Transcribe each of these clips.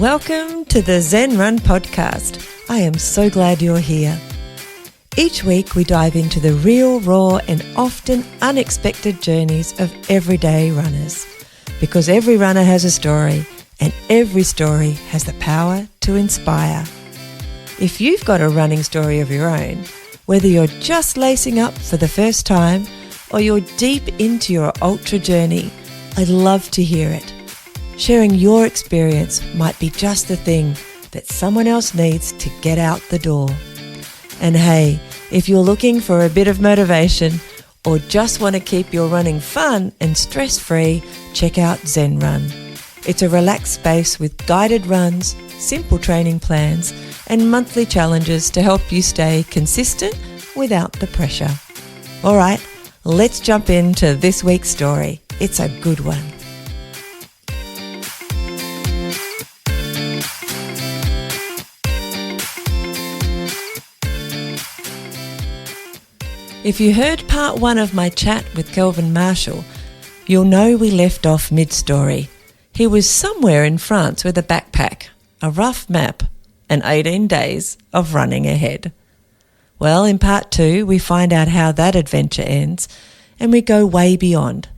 Welcome to the Zen Run podcast. I am so glad you're here. Each week we dive into the real, raw and often unexpected journeys of everyday runners. Because every runner has a story and every story has the power to inspire. If you've got a running story of your own, whether you're just lacing up for the first time or you're deep into your ultra journey, I'd love to hear it. Sharing your experience might be just the thing that someone else needs to get out the door. And hey, if you're looking for a bit of motivation or just want to keep your running fun and stress-free, check out Zen Run. It's a relaxed space with guided runs, simple training plans, and monthly challenges to help you stay consistent without the pressure. All right, let's jump into this week's story. It's a good one. If you heard part one of my chat with Kelvin Marshall, you'll know we left off mid-story. He was somewhere in France with a backpack, a rough map, and 18 days of running ahead. Well, in part two, we find out how that adventure ends, and we go way beyond.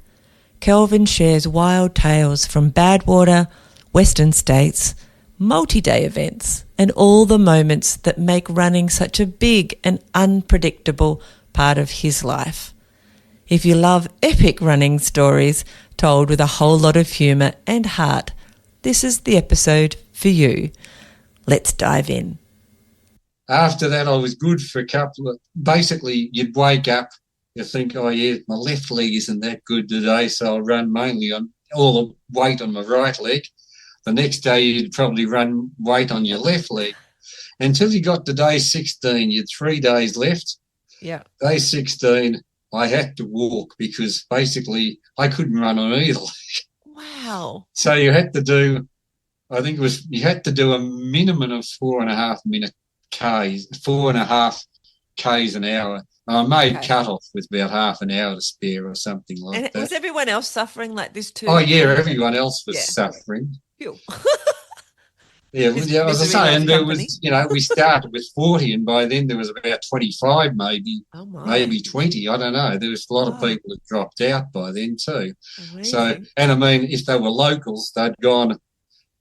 Kelvin shares wild tales from Badwater, Western States, multi-day events, and all the moments that make running such a big and unpredictable part of his life. If you love epic running stories told with a whole lot of humour and heart, this is the episode for you. Let's dive in. After that, I was good for a couple of... Basically, you'd wake up, you think, oh, yeah, my left leg isn't that good today, so I'll run mainly on all the weight on my right leg. The next day, you'd probably run weight on your left leg. Until you got to day 16, you had 3 days left. Yeah. Day 16, I had to walk because basically I couldn't run on either leg. Wow. So you had to do, I think it was, you had to do a minimum of 4.5 minute Ks, 4.5 Ks an hour. And I made cut off with about half an hour to spare or something like and that. Was everyone else suffering like this too? Oh, yeah, everyone else was suffering. Phew. Yeah, as I say, and there was, we started with 40 and by then there was about 25 maybe, maybe 20, I don't know. There was a lot of people that dropped out by then too. Amazing. So, and I mean, if they were locals, they'd gone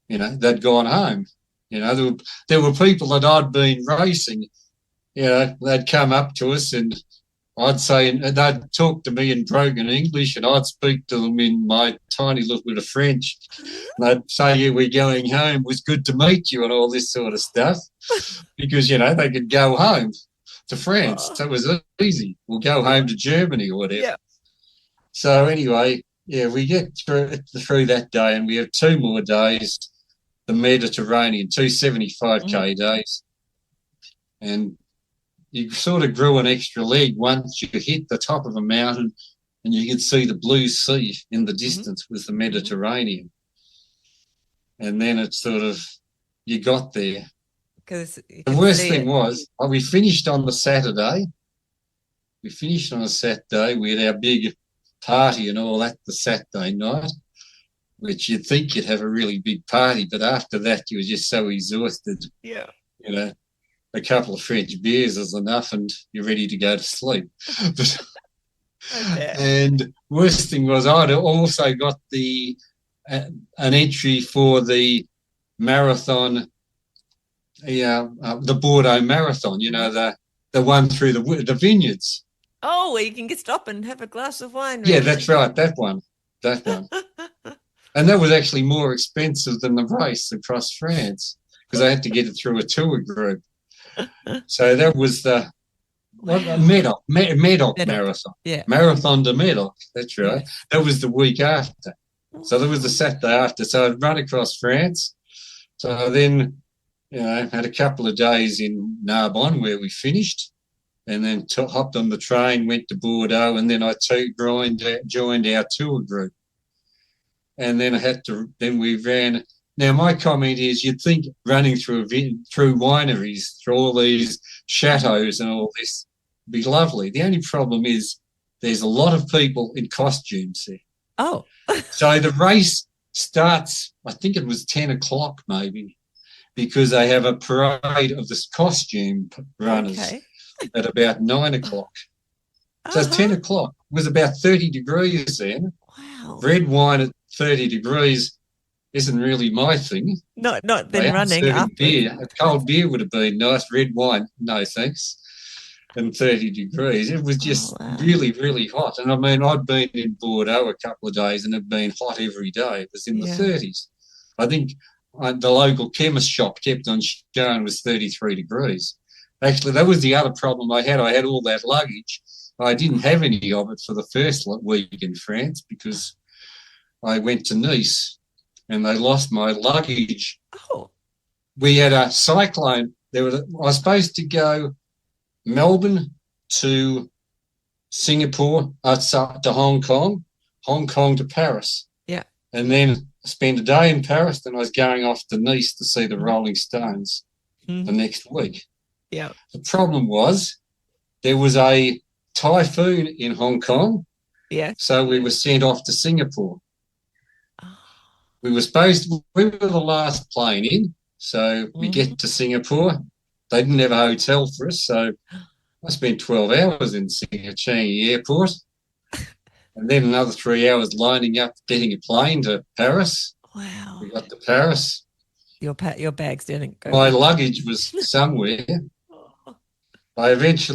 home. There were people that I'd been racing, they'd come up to us and I'd say, and they'd talk to me in broken English and I'd speak to them in my tiny little bit of French. And they'd say, yeah, we're going home. It was good to meet you and all this sort of stuff because, they could go home to France. So it was easy. We'll go home to Germany or whatever. Yeah. So anyway, we get through that day and we have 2 more days, the Mediterranean, 2 75K days. And you sort of grew an extra leg once you hit the top of a mountain and you could see the blue sea in the distance with the Mediterranean. And then it sort of, you got there. The worst thing was, we finished on the Saturday. We had our big party and all that the Saturday night, which you'd think you'd have a really big party, but after that you were just so exhausted. Yeah. A couple of French beers is enough and you're ready to go to sleep. And worst thing was I'd also got an entry for the marathon, the Bordeaux Marathon, the one through the vineyards. Oh, where you can stop and have a glass of wine. Yeah, that's right, that one. And that was actually more expensive than the race across France because I had to get it through a tour group. So that was the Medoc Marathon. Yeah. Marathon de Medoc, that's right. Yeah. That was the week after. So that was the Saturday after. So I'd run across France. So then, had a couple of days in Narbonne where we finished and then hopped on the train, went to Bordeaux, and then I joined our tour group. And then we ran. Now, my comment is you'd think running through wineries, through all these chateaux and all this would be lovely. The only problem is there's a lot of people in costumes there. Oh. So the race starts, I think it was 10 o'clock maybe, because they have a parade of the costume runners at about 9 o'clock. So it's 10 o'clock. It was about 30 degrees then. Wow. Red wine at 30 degrees isn't really my thing. Not then running after. Beer. A cold beer would have been nice. Red wine, no thanks. And 30 degrees. It was just really, really hot. And I mean, I'd been in Bordeaux a couple of days and it had been hot every day. It was in the 30s. I think the local chemist shop kept on showing it was 33 degrees. Actually, that was the other problem I had. I had all that luggage. I didn't have any of it for the first week in France because I went to Nice and they lost my luggage. Oh. We had a cyclone. I was supposed to go Melbourne to Singapore, to Hong Kong to Paris. Yeah. And then spend a day in Paris. Then I was going off to Nice to see the Rolling Stones the next week. Yeah. The problem was there was a typhoon in Hong Kong. Yeah. So we were sent off to Singapore. We were the last plane in. So we get to Singapore. They didn't have a hotel for us. So I spent 12 hours in Changi Airport and then another 3 hours lining up, getting a plane to Paris. Wow. We got to Paris. Your bags didn't go. My luggage was somewhere. I didn't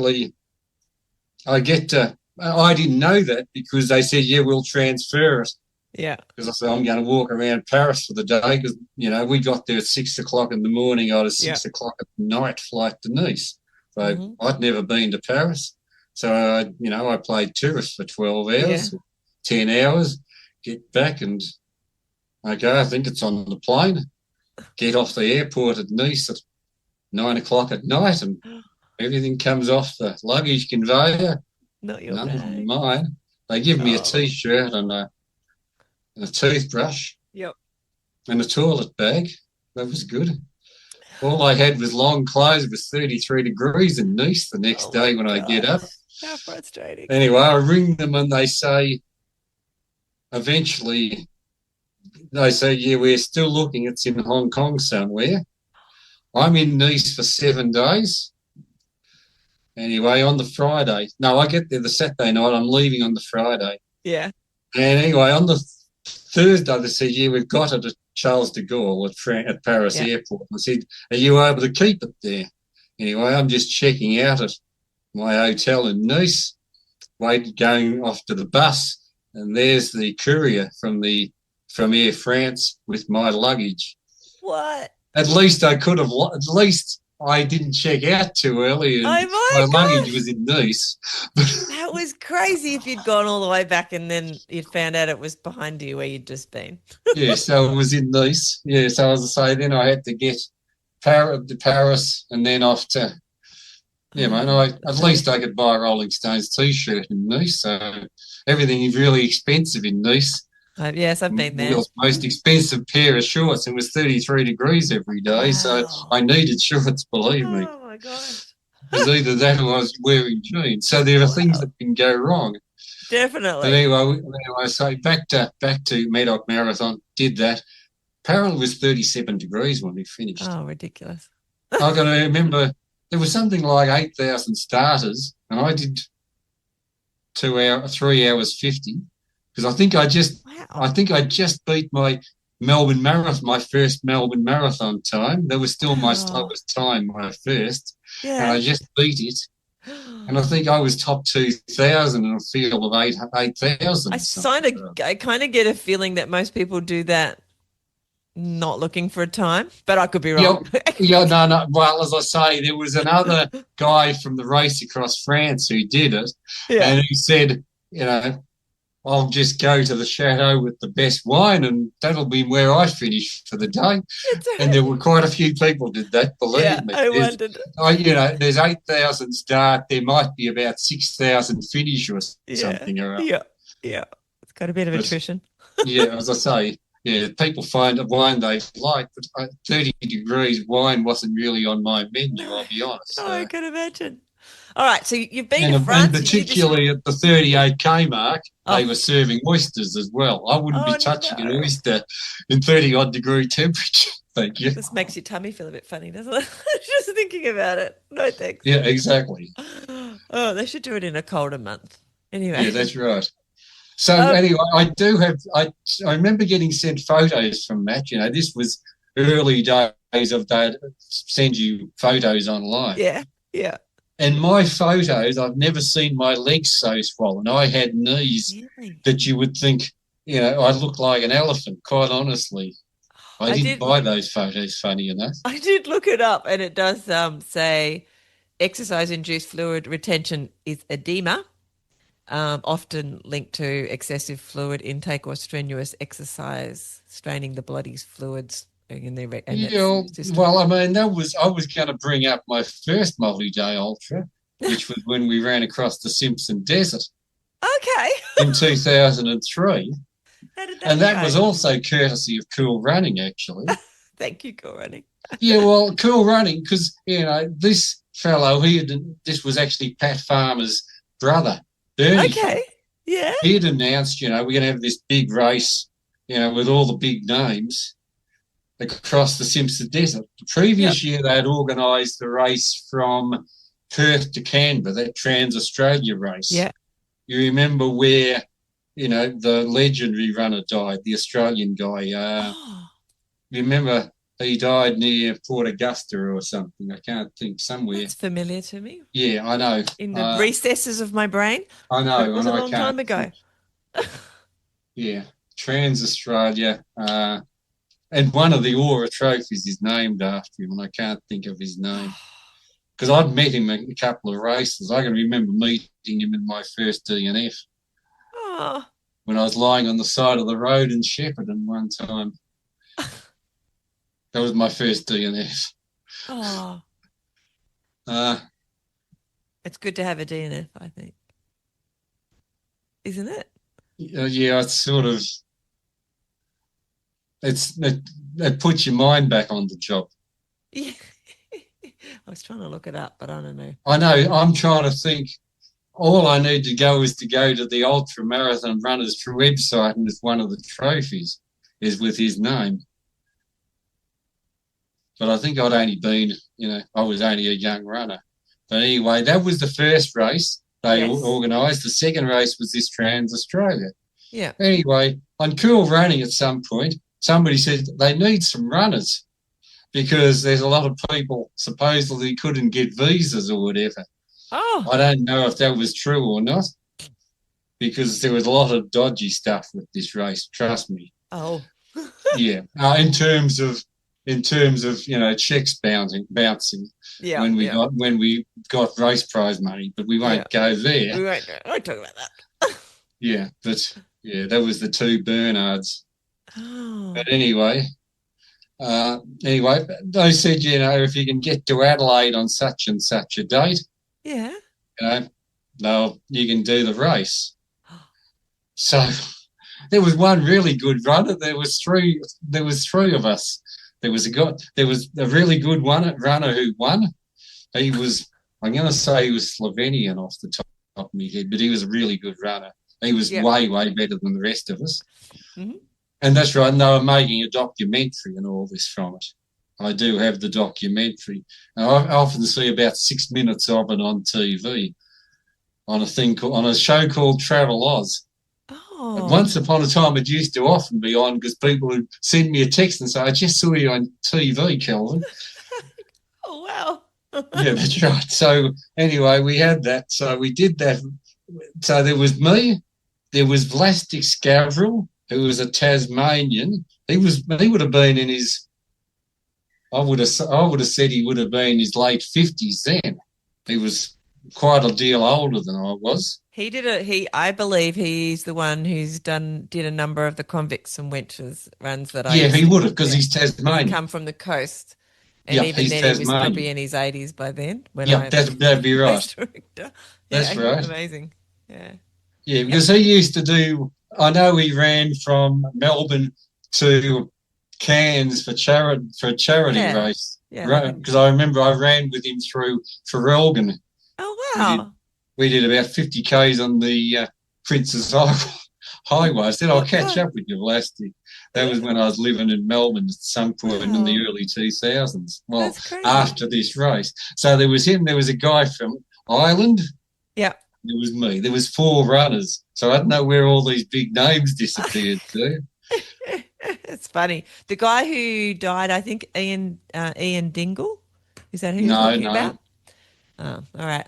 know that because they said, we'll transfer it. Yeah. Because I said, I'm going to walk around Paris for the day because, we got there at 6 o'clock in the morning. I was 6 o'clock at night flight to Nice. So I'd never been to Paris. So, I played tourist for 12 hours, 10 hours, get back and, I think it's on the plane, get off the airport at Nice at 9 o'clock at night and everything comes off the luggage conveyor. Not your None bag. of mine. They give me a T-shirt and a toothbrush. Yep. And a toilet bag. That was good. All I had was long clothes. It was 33 degrees in Nice the next day when I get up. How frustrating. Anyway, I ring them and they say, eventually, we're still looking. It's in Hong Kong somewhere. I'm in Nice for 7 days. Anyway, on the Friday. No, I get there the Saturday night. I'm leaving on the Friday. Yeah. And anyway, on the Thursday, they said, we've got it at Charles de Gaulle at Paris Airport. I said, are you able to keep it there? Anyway, I'm just checking out at my hotel in Nice, going off to the bus, and there's the courier from Air France with my luggage. What? At least I didn't check out too early and my luggage was in Nice. That was crazy if you'd gone all the way back and then you'd found out it was behind you where you'd just been. Yeah, so it was in Nice. Yeah, so as I say, then I had to get to Paris and then off to, at least I could buy a Rolling Stones T-shirt in Nice. So everything is really expensive in Nice. Yes, I've been there. It was the most expensive pair of shorts. It was 33 degrees every day, so I needed shorts, believe me. Oh, my gosh. It was either that or I was wearing jeans. So there are things that can go wrong. Definitely. But anyway, so back to Medoc Marathon, did that. Apparently it was 37 degrees when we finished. Oh, ridiculous. I got to remember there was something like 8,000 starters, and I did 3 hours 50. Because I think I just beat my Melbourne Marathon, my first Melbourne Marathon time. That was still my slowest time, my first. Yeah. And I just beat it. And I think I was top 2,000 in a field of 8,000. I kind of get a feeling that most people do that not looking for a time, but I could be wrong. No. Well, as I say, there was another guy from the race across France who did it. Yeah. And he said, I'll just go to the Chateaux with the best wine and that'll be where I finish for the day. And there were quite a few people did that, believe me. I wondered. There's 8,000 start. There might be about 6,000 finish or something around. Yeah. It's got a bit of attrition. As I say, people find a wine they like, but 30 degrees wine wasn't really on my menu, I'll be honest. I can imagine. All right, so you've been to And France. particularly at the 38K mark, they were serving oysters as well. I wouldn't be touching an oyster in 30-odd degree temperature. Thank you. This makes your tummy feel a bit funny, doesn't it? Just thinking about it. No thanks. Yeah, exactly. Oh, they should do it in a colder month. Anyway. Yeah, that's right. So anyway, I remember getting sent photos from that. You know, this was early days of they'd send you photos online. Yeah, yeah. And my photos, I've never seen my legs so swollen. I had knees that you would think, you know, I looked like an elephant, quite honestly. I didn't buy those photos, funny enough. I did look it up, and it does say exercise-induced fluid retention is edema, often linked to excessive fluid intake or strenuous exercise, straining the body's fluids. Well, I mean, I was going to bring up my first multi-day ultra, which was when we ran across the Simpson Desert. Okay. In 2003. And that was also courtesy of Cool Running, actually. Thank you, Cool Running. Yeah, well, Cool Running, because, you know, this fellow, this was actually Pat Farmer's brother, Bernie. Okay, yeah. He had announced, you know, we're going to have this big race, you know, with all the big names across the Simpson Desert. The previous year, they had organised the race from Perth to Canberra, that Trans-Australia race. Yeah. You remember where, you know, the legendary runner died, the Australian guy. You remember he died near Port Augusta or something. I can't think, somewhere. It's familiar to me. Yeah, I know. In the recesses of my brain. I know. It was a long time ago. Yeah, Trans-Australia. And one of the Aura trophies is named after him, and I can't think of his name. Because I'd met him a couple of races. I can remember meeting him in my first DNF. Oh. When I was lying on the side of the road in Shepparton one time. That was my first DNF. Oh. It's good to have a DNF, I think. Isn't it? Yeah, it's sort of... It puts your mind back on the job. Yeah. I was trying to look it up, but I don't know. I know. I'm trying to think. All I need to go is to go to the Ultra Marathon Runners website, and it's one of the trophies is with his name. But I think I'd only been, you know, I was only a young runner. But anyway, that was the first race they organised. The second race was this Trans-Australia. Yeah. Anyway, on Cool Running at some point, somebody said they need some runners because there's a lot of people supposedly couldn't get visas or whatever. Oh. I don't know if that was true or not because there was a lot of dodgy stuff with this race, trust me. Oh. Yeah. In terms of you know, checks bouncing. Yeah. When we got race prize money, but we won't go there. We won't talk about that. Yeah, but yeah, that was the two Bernards. Oh. But anyway, they said, you know, if you can get to Adelaide on such and such a date, yeah, you know, you can do the race. So there was one really good runner. There was three of us. There was a really good runner who won. He was, I'm going to say he was Slovenian off the top of my head, but he was a really good runner. He was way, way better than the rest of us. Mm-hmm. And that's right. And they were making a documentary and all this from it. I do have the documentary. Now, I often see about 6 minutes of it on TV on a show called Travel Oz. Oh. And once upon a time, it used to often be on because people would send me a text and say, I just saw you on TV, Kelvin. Oh, wow. Yeah, that's right. So anyway, we had that. So we did that. So there was me. There was Vlastik Skavril, who was a Tasmanian. He would have been in his, I would have said he would have been in his late 50s then. He was quite a deal older than I was. I believe he's the one who's did a number of the convicts and wenches runs that I Yeah, he would have because he's Tasmanian. He come from the coast. And even then he was probably in his 80s by then. That'd be right. That's right. Amazing. Yeah. Yeah, because he used to do, I know he ran from Melbourne to Cairns for a charity race. Yeah. Because I remember I ran with him through Elgin Oh, wow. We did about 50 Ks on the Princess Highway. I said, I'll catch up with you, Vlasti. That was when I was living in Melbourne at some point in the early 2000s. Well, that's crazy. After this race. So there was him. There was a guy from Ireland. Yeah. There was me. There was 4 runners. So I don't know where all these big names disappeared to. It's funny. The guy who died, I think Ian Dingle. Is that who you're talking about? Oh, all right.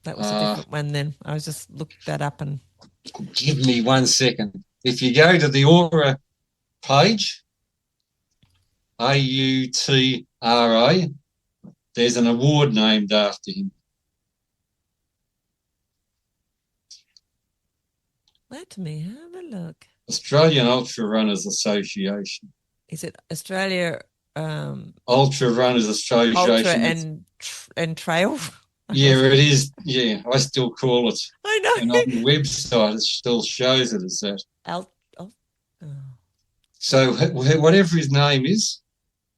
That was a different one then. I was just looked that up and. Give me 1 second. If you go to the Aura page, AUTRA, there's an award named after him. Let me have a look. Australian Ultra Runners Association. Is it Australia? Ultra Runners Association. Ultra and Trail. Yeah, it is. Yeah, I still call it. I know. And on the website, it still shows it as that. So whatever his name is,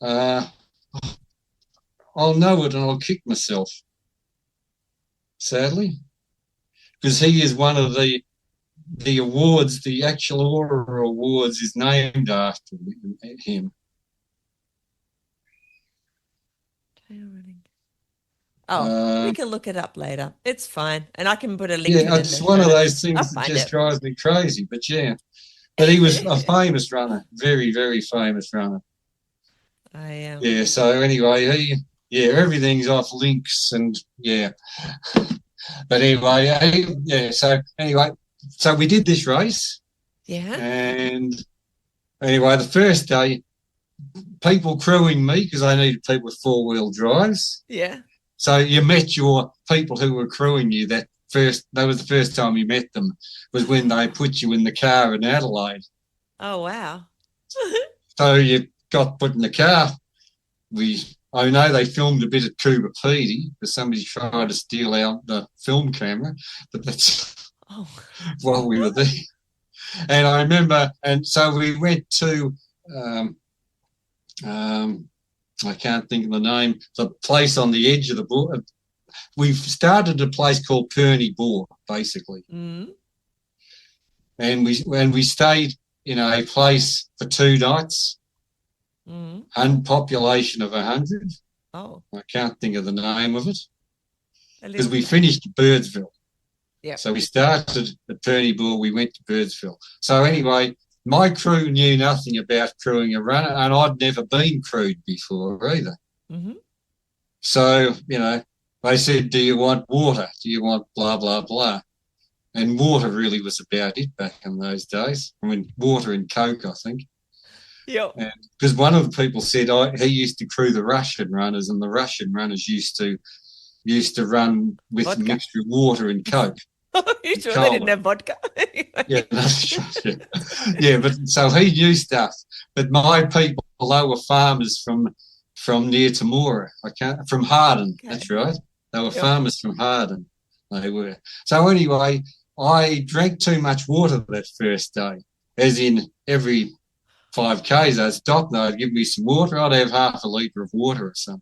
I'll know it and I'll kick myself. Sadly, because he is one of the awards. The actual Aura Awards is named after him. Oh, we can look it up later. It's fine. And I can put a link. Yeah, it's one of those things that just drives me crazy. But yeah, but he was a famous runner, very, very famous runner. Yeah, so anyway, everything's off links and yeah. But anyway, so we did this race. Yeah. And anyway, the first day, people crewing me because I needed people with 4-wheel drives. Yeah. So you met your people who were crewing you that was the first time you met them, was when they put you in the car in Adelaide. Oh, wow. So you got put in the car. I know they filmed a bit at Coober Pedy because somebody tried to steal out the film camera, but that's while we were there. And I remember, and so we went to, I can't think of the name, the place on the edge of the Boar. We've started a place called Perney Boar, basically. Mm. And we stayed in a place for 2 nights, population of 100. Oh. I can't think of the name of it. Because we finished at Birdsville. Yeah. So we started at Perney Boar, we went to Birdsville. So anyway, my crew knew nothing about crewing a runner, and I'd never been crewed before either. Mm-hmm. So, they said, do you want water? Do you want blah, blah, blah? And water really was about it back in those days. I mean, water and Coke, I think. Yeah. Because one of the people said he used to crew the Russian runners, and the Russian runners used to run with vodka. A mixture of water and Coke. You sure they didn't have vodka? Yeah, that's true. Yeah, but so he knew stuff. But my people, they were farmers from near Temora. From Harden. Okay. That's right. They were farmers from Harden. They were. So anyway, I drank too much water that first day. As in every 5 Ks, I'd stop and they'd give me some water. I'd have half a litre of water or something.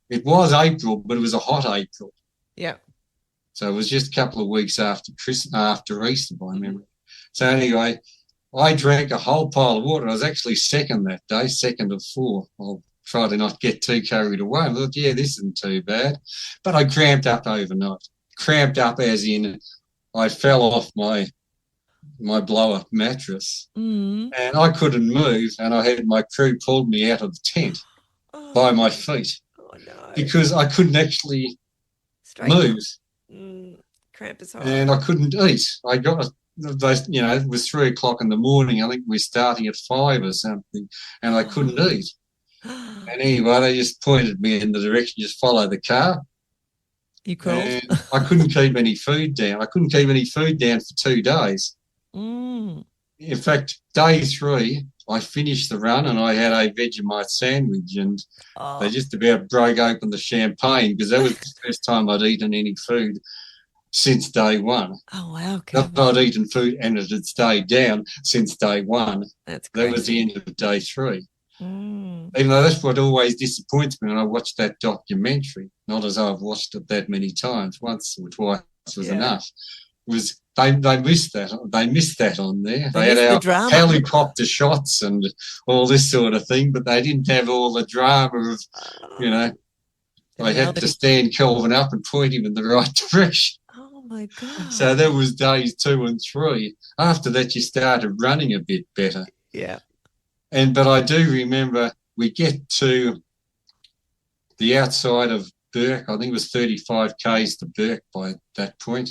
It was April, but it was a hot April. Yeah. So it was just a couple of weeks after Easter, by memory. So anyway, I drank a whole pile of water. I was actually second that day, second of 4. I'll try to not get too carried away. I thought, this isn't too bad. But I cramped up overnight. Cramped up as in I fell off my blow-up mattress and I couldn't move, and I had my crew pulled me out of the tent by my feet because I couldn't actually move. Cramp is hard. And I couldn't eat. I got, it was 3 o'clock in the morning. I think we were starting at 5 or something, and I couldn't eat. And anyway, they just pointed me in the direction, just follow the car. You crawled? And I couldn't keep any food down. I couldn't keep any food down for 2 days. In fact, day 3, I finished the run and I had a Vegemite sandwich, and they just about broke open the champagne because that was the first time I'd eaten any food since day 1. Oh, wow. Okay. I'd eaten food and it had stayed down since day 1. That's crazy. That was the end of day 3. Even though that's what always disappoints me when I watch that documentary, not as I've watched it that many times, once or twice was enough, was they missed that. They missed that on there. They had our helicopter shots and all this sort of thing, but they didn't have all the drama of, they had to stand Kelvin up and point him in the right direction. Oh, my God. So that was days 2 and 3. After that, you started running a bit better. Yeah. But I do remember we get to the outside of Burke. I think it was 35 k's to Burke by that point.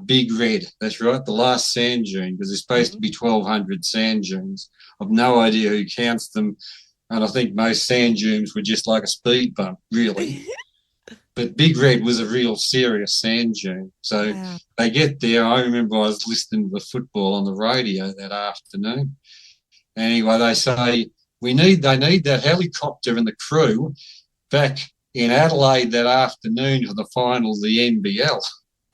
Big Red, that's right, the last sand dune, because there's supposed to be 1,200 sand dunes. I've no idea who counts them, and I think most sand dunes were just like a speed bump, really. But Big Red was a real serious sand dune. So they get there. I remember I was listening to the football on the radio that afternoon. Anyway, they say they need that helicopter and the crew back in Adelaide that afternoon for the final of the NBL.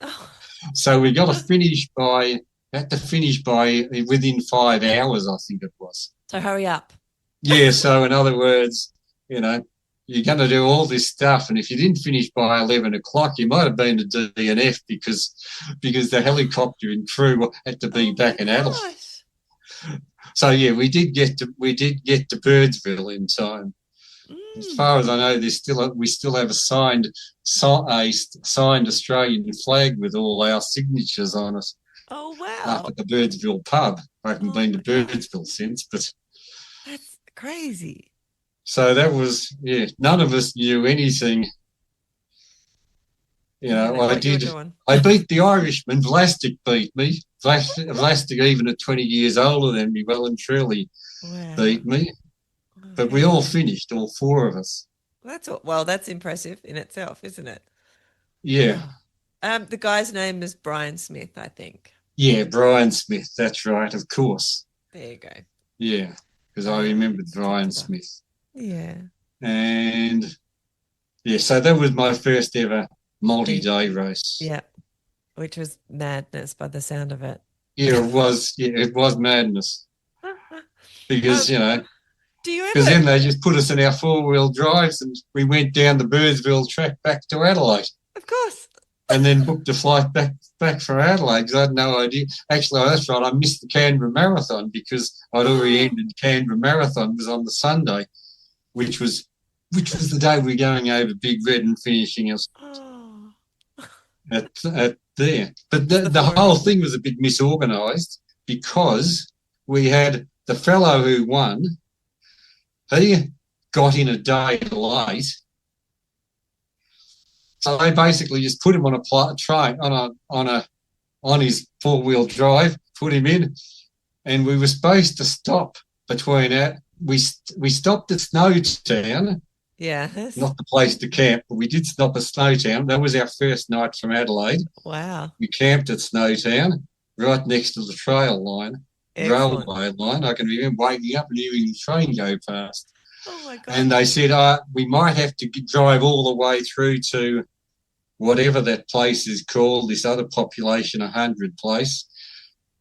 Oh. So we got to finish by within 5 hours, I think it was. So hurry up. Yeah. So in other words, you're going to do all this stuff, and if you didn't finish by 11 o'clock, you might have been a DNF because the helicopter and crew had to be back in Adelaide. So yeah, we did get to Birdsville in time. As far as I know, we still have a signed Australian flag with all our signatures on it. Oh wow! Up at the Birdsville pub. I haven't been to Birdsville since, but that's crazy. So that was none of us knew anything. I beat the Irishman. Vlasic beat me. Vlasic, even at 20 years older than me, well and truly beat me. But we all finished, all 4 of us. That's impressive in itself, isn't it? Yeah. The guy's name is Brian Smith, I think. Yeah, Brian Smith. That's right, of course. There you go. Yeah, because I remembered Brian Smith. Yeah. And so that was my first ever multi-day race. Yeah, which was madness by the sound of it. Yeah, it was. Yeah, it was madness. Because, because then they just put us in our 4-wheel drives and we went down the Birdsville track back to Adelaide. Of course. And then booked a flight back from Adelaide because I had no idea. Actually, that's right, I missed the Canberra Marathon because I'd already ended the Canberra Marathon. It was on the Sunday, which was the day we were going over Big Red and finishing us at there. But the whole thing was a bit misorganised because we had the fellow who won, he got in a day late. So they basically just put him on a train on his 4-wheel drive, put him in, and we were supposed to stop between that. We stopped at Snowtown. Yeah. Not the place to camp, but we did stop at Snowtown. That was our first night from Adelaide. Wow. We camped at Snowtown, right next to the railway line. I can remember waking up and hearing the train go past. Oh, my God. And they said, we might have to drive all the way through to whatever that place is called, this other population 100 place,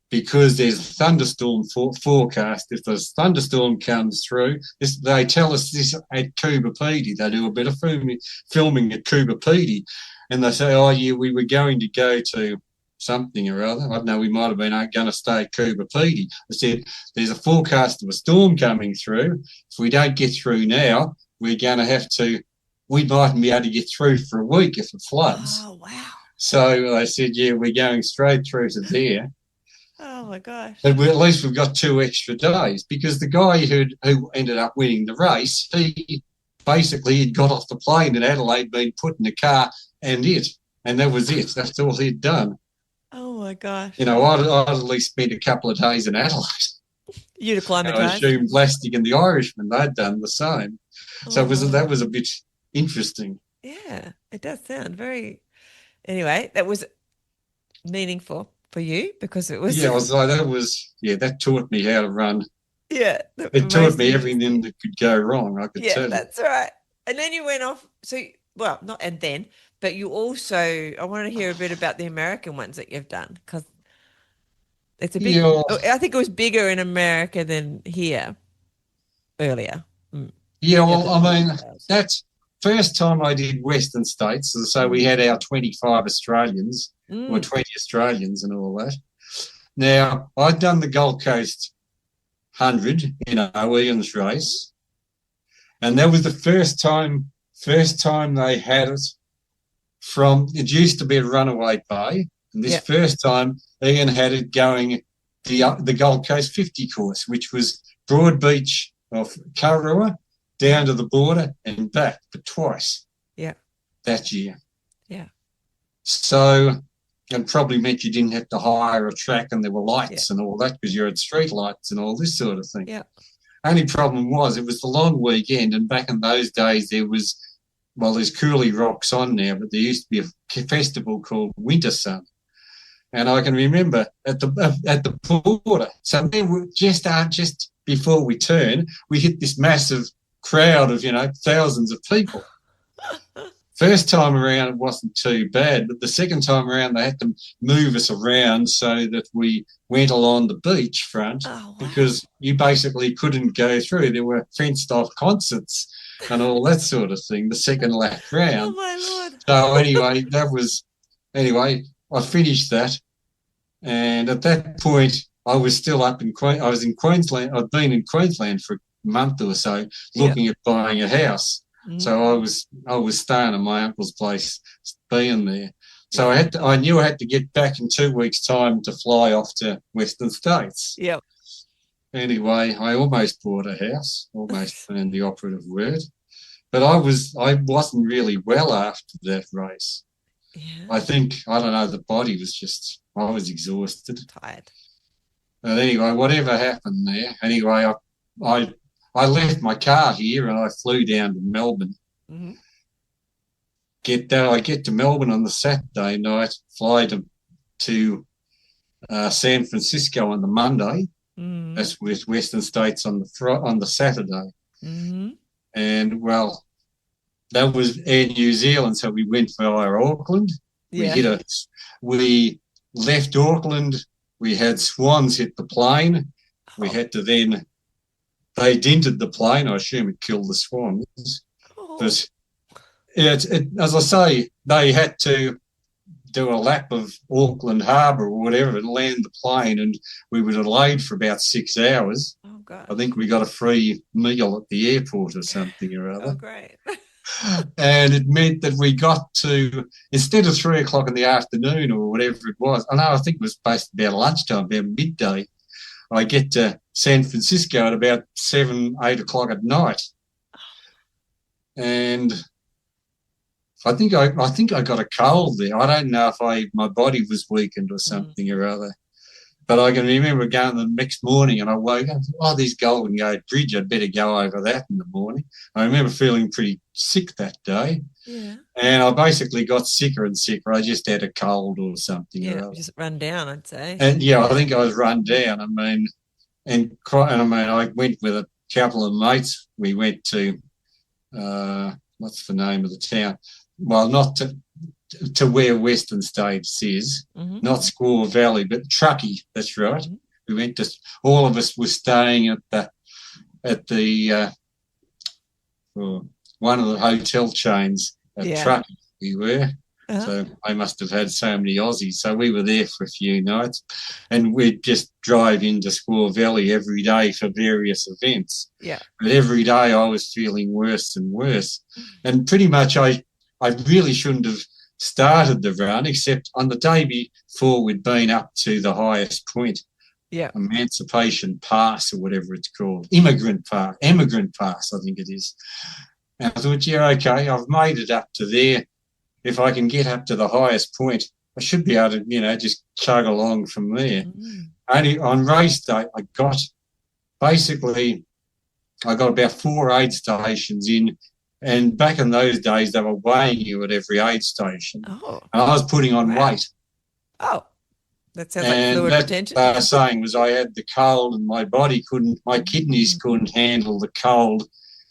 because there's a thunderstorm forecast. If the thunderstorm comes through, they tell us this at Coober Pedy. They do a bit of filming at Coober Pedy, and they say, we were going to go to something or other. I don't know, we might have been going to stay at Coober Pedy. I said, there's a forecast of a storm coming through. If we don't get through now, we're going to have to, we mightn't be able to get through for a week if it floods. Oh, wow. So I said, we're going straight through to there. Oh, my gosh. But at least we've got 2 extra days because the guy who ended up winning the race, he'd got off the plane in Adelaide, been put in the car and that was it. That's all he'd done. Oh, my gosh. I'd at least spent a couple of days in Adelaide. You'd acclimatised. I assumed Vlasic and the Irishman, they'd done the same. So that was a bit interesting. Yeah, it does sound very... Anyway, that was meaningful for you because it was... Yeah, that taught me how to run. Yeah. It taught me everything that could go wrong, I could tell you. Yeah, that's right. And then you went off... But you also, I want to hear a bit about the American ones that you've done because it's a big, I think it was bigger in America than here. earlier. Yeah, well, I mean, that's first time I did Western States. So we had our 25 Australians or 20 Australians and all that. Now, I'd done the Gold Coast 100 in Ian's race, and that was the first time they had it from, it used to be a Runaway Bay, and this first time Ian had it going the Gold Coast 50 course, which was Broad Beach of Kurrawa down to the border and back, but twice that year. Yeah. So, and probably meant you didn't have to hire a track and there were lights and all that because you had street lights and all this sort of thing. Yeah. Only problem was it was the long weekend, and back in those days there was, well, there's Cooley Rocks on now, but there used to be a festival called Winter Sun. And I can remember at the border, so we were just before we turned, we hit this massive crowd of, thousands of people. First time around, it wasn't too bad, but the second time around, they had to move us around so that we went along the beach front because you basically couldn't go through. There were fenced-off concerts and all that sort of thing, the second lap round. Oh, my Lord. So anyway, I finished that, and at that point, I was still up in Queensland. I'd been in Queensland for a month or so looking at buying a house. So I was staying at my uncle's place, being there. So I knew I had to get back in 2 weeks' time to fly off to Western States. Yep. Anyway, I almost bought a house, almost found the operative word. But I wasn't really well after that race. Yeah. I think, I don't know, the body was just, I was exhausted. Tired. But anyway, whatever happened there, anyway, I left my car here and I flew down to Melbourne. Mm-hmm. I get to Melbourne on the Saturday night, fly to San Francisco on the Monday. Mm-hmm. That's with Western States on the Saturday. Mm-hmm. And, well, that was Air New Zealand, so we went via Auckland. Yeah. We left Auckland. We had swans hit the plane. We had to then... They dented the plane. I assume it killed the swans. But as I say, they had to do a lap of Auckland Harbour or whatever and land the plane, and we were delayed for about 6 hours. Oh, God. I think we got a free meal at the airport or something or other. Oh, great. And it meant that we got to, instead of 3 o'clock in the afternoon or whatever it was, I think it was supposed to be about lunchtime, about midday, I get to San Francisco at about 7, 8 o'clock at night. And I think I got a cold there. I don't know if my body was weakened or something or other. But I can remember going the next morning and I woke up, there's Golden Gate Bridge, I'd better go over that in the morning. I remember feeling pretty sick that day. Yeah. And I basically got sicker and sicker. I just had a cold or something. Yeah, just run down, I'd say. And yeah, I think I was run down. I went with a couple of mates. We went to, what's the name of the town? Well, not to where Western States is, not Squaw Valley, but Truckee. That's right. Mm-hmm. We went to. All of us were staying at the one of the hotel chains at Truckee. We were. Uh-huh. So I must have had so many Aussies. So we were there for a few nights, and we'd just drive into Squaw Valley every day for various events. Yeah. But every day I was feeling worse and worse, and pretty much I really shouldn't have started the run, except on the day before we'd been up to the highest point, Emancipation Pass or whatever it's called, Emigrant Pass, I think it is. And I thought, okay, I've made it up to there. If I can get up to the highest point, I should be able to, just chug along from there. Mm-hmm. Only on race day, I got about 4 aid stations in. And back in those days, they were weighing you at every aid station. Oh. And I was putting on weight. Oh, that sounds like fluid retention. What they were saying was I had the cold and my kidneys couldn't handle the cold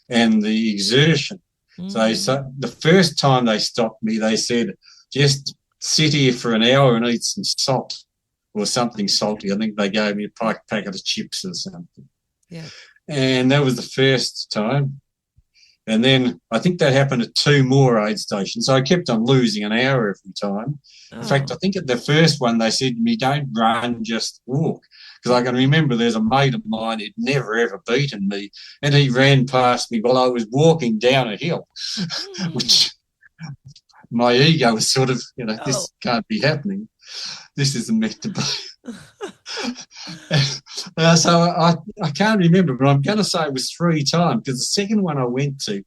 and the exertion. Mm. So the first time they stopped me, they said, just sit here for an hour and eat some salt or something salty. I think they gave me a packet of chips or something. Yeah. And that was the first time. And then I think that happened at 2 more aid stations. So I kept on losing an hour every time. In fact, I think at the first one they said to me, don't run, just walk. Because I can remember there's a mate of mine who'd never, ever beaten me, and he ran past me while I was walking down a hill, which my ego was sort of, this can't be happening. This isn't meant to be. So I can't remember, but I'm going to say it was 3 times, because the second one I went to,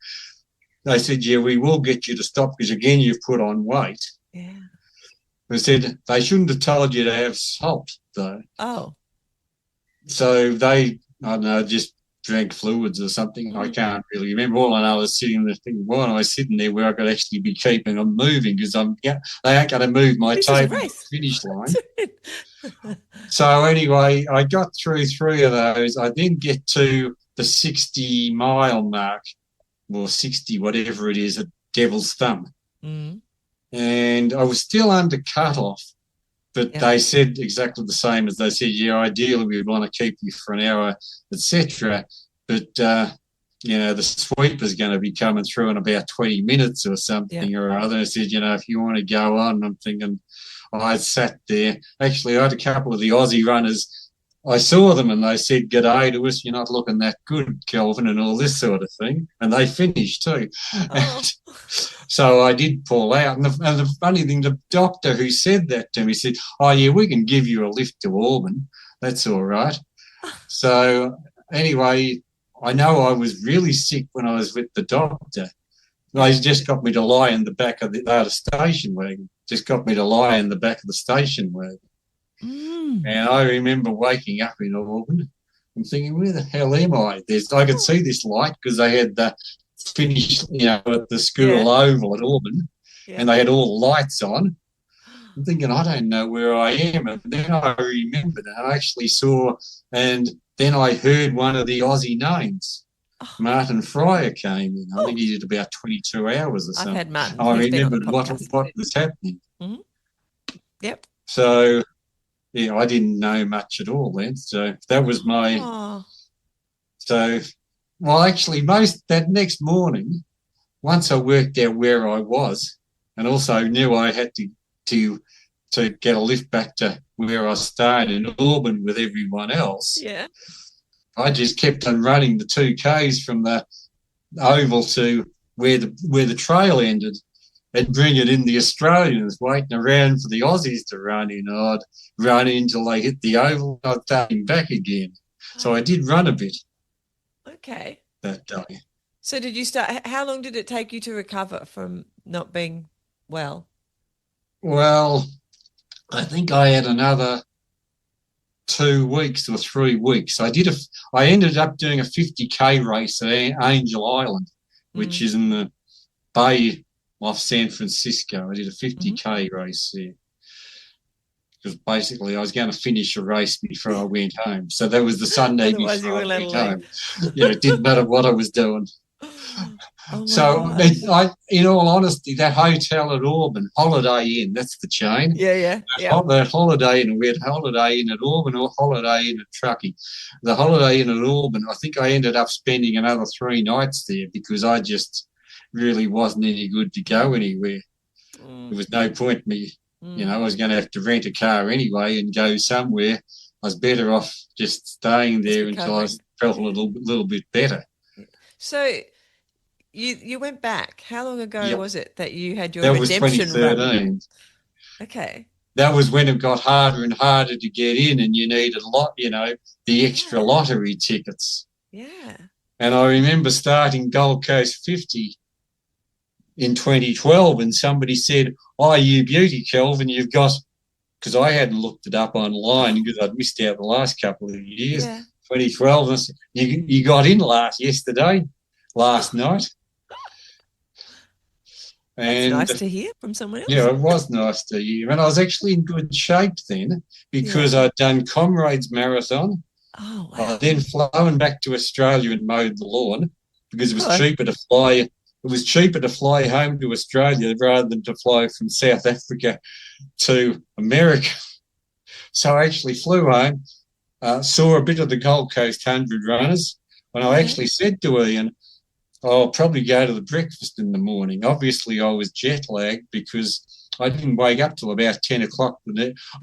they said, yeah, we will get you to stop because, again, you've put on weight. Yeah. They said they shouldn't have told you to have salt, though. Oh. So they, I don't know, just drank fluids or something. I can't really remember. All I know is sitting there thinking, why am I sitting there where I could actually be keeping on moving, because they ain't going to move my table to the finish line. So anyway, I got through 3 of those. I then get to the 60-mile mark, or 60, whatever it is, at Devil's Thumb. Mm. And I was still under cut-off, but they said exactly the same as they said, yeah, ideally we'd want to keep you for an hour, etc. But, the sweeper's going to be coming through in about 20 minutes or something or other. I said, if you want to go on, I'm thinking, I sat there. Actually, I had a couple of the Aussie runners. I saw them and they said, g'day to us, you're not looking that good, Kelvin, and all this sort of thing. And they finished too. Oh. So I did pull out. And the funny thing, the doctor who said that to me said, oh, yeah, we can give you a lift to Auburn. That's all right. So anyway, I know I was really sick when I was with the doctor. They just got me to lie in the back of the station wagon. Just got me to lie in the back of the station wagon. Mm. And I remember waking up in Auburn and thinking, where the hell am I? I could see this light because they had the finish, at the school oval at Auburn, and they had all the lights on. I'm thinking, I don't know where I am. And then I remembered, and I actually saw, and then I heard one of the Aussie names. Martin Fryer came in. I think he did about 22 hours or something. I've had Martin. I remembered what was happening. Mm-hmm. Yep. So, I didn't know much at all then. So that was my... Oh. So, well, actually, that next morning, once I worked out where I was, and also knew I had to get a lift back to where I stayed in Auburn with everyone else. Yeah. I just kept on running the 2Ks from the oval to where the trail ended, and bring it in the Australians waiting around for the Aussies to run in. I'd run in till they hit the oval, I'd take him back again. So I did run a bit. Okay. That day. So did you start? How long did it take you to recover from not being well? Well, I think I had another 2 weeks or 3 weeks. I ended up doing a 50K race at Angel Island, which is in the bay off San Francisco. I did a 50K race there. Because basically I was going to finish a race before I went home. So that was the Sunday before I went home. It didn't matter what I was doing. Oh, so in all honesty, that hotel at Auburn, Holiday Inn, that's the chain. Yeah. That Holiday Inn, we had Holiday Inn at Auburn or Holiday Inn at Truckee. The Holiday Inn at Auburn, I think I ended up spending another 3 nights there because I just really wasn't any good to go anywhere. There was no point me. I was going to have to rent a car anyway and go somewhere. I was better off just staying there until I felt a little bit better. So you went back. How long ago was it that you had your redemption run? That was 2013. Run? Okay. That was when it got harder and harder to get in, and you needed the extra lottery tickets. Yeah. And I remember starting Gold Coast 50 in 2012, and somebody said, "Oh, you beauty, Kelvin, you've got," because I hadn't looked it up online because I'd missed out the last couple of years. Yeah. 2012, and I said, you got in last night. And that's nice to hear from someone else. Yeah, it was nice to hear. And I was actually in good shape then because I'd done Comrades Marathon. Oh, wow. I'd then flown back to Australia and mowed the lawn because it was cheaper to fly. It was cheaper to fly home to Australia rather than to fly from South Africa to America. So I actually flew home, saw a bit of the Gold Coast 100 runners, And I actually said to Ian, I'll probably go to the breakfast in the morning. Obviously, I was jet lagged because I didn't wake up till about 10 o'clock.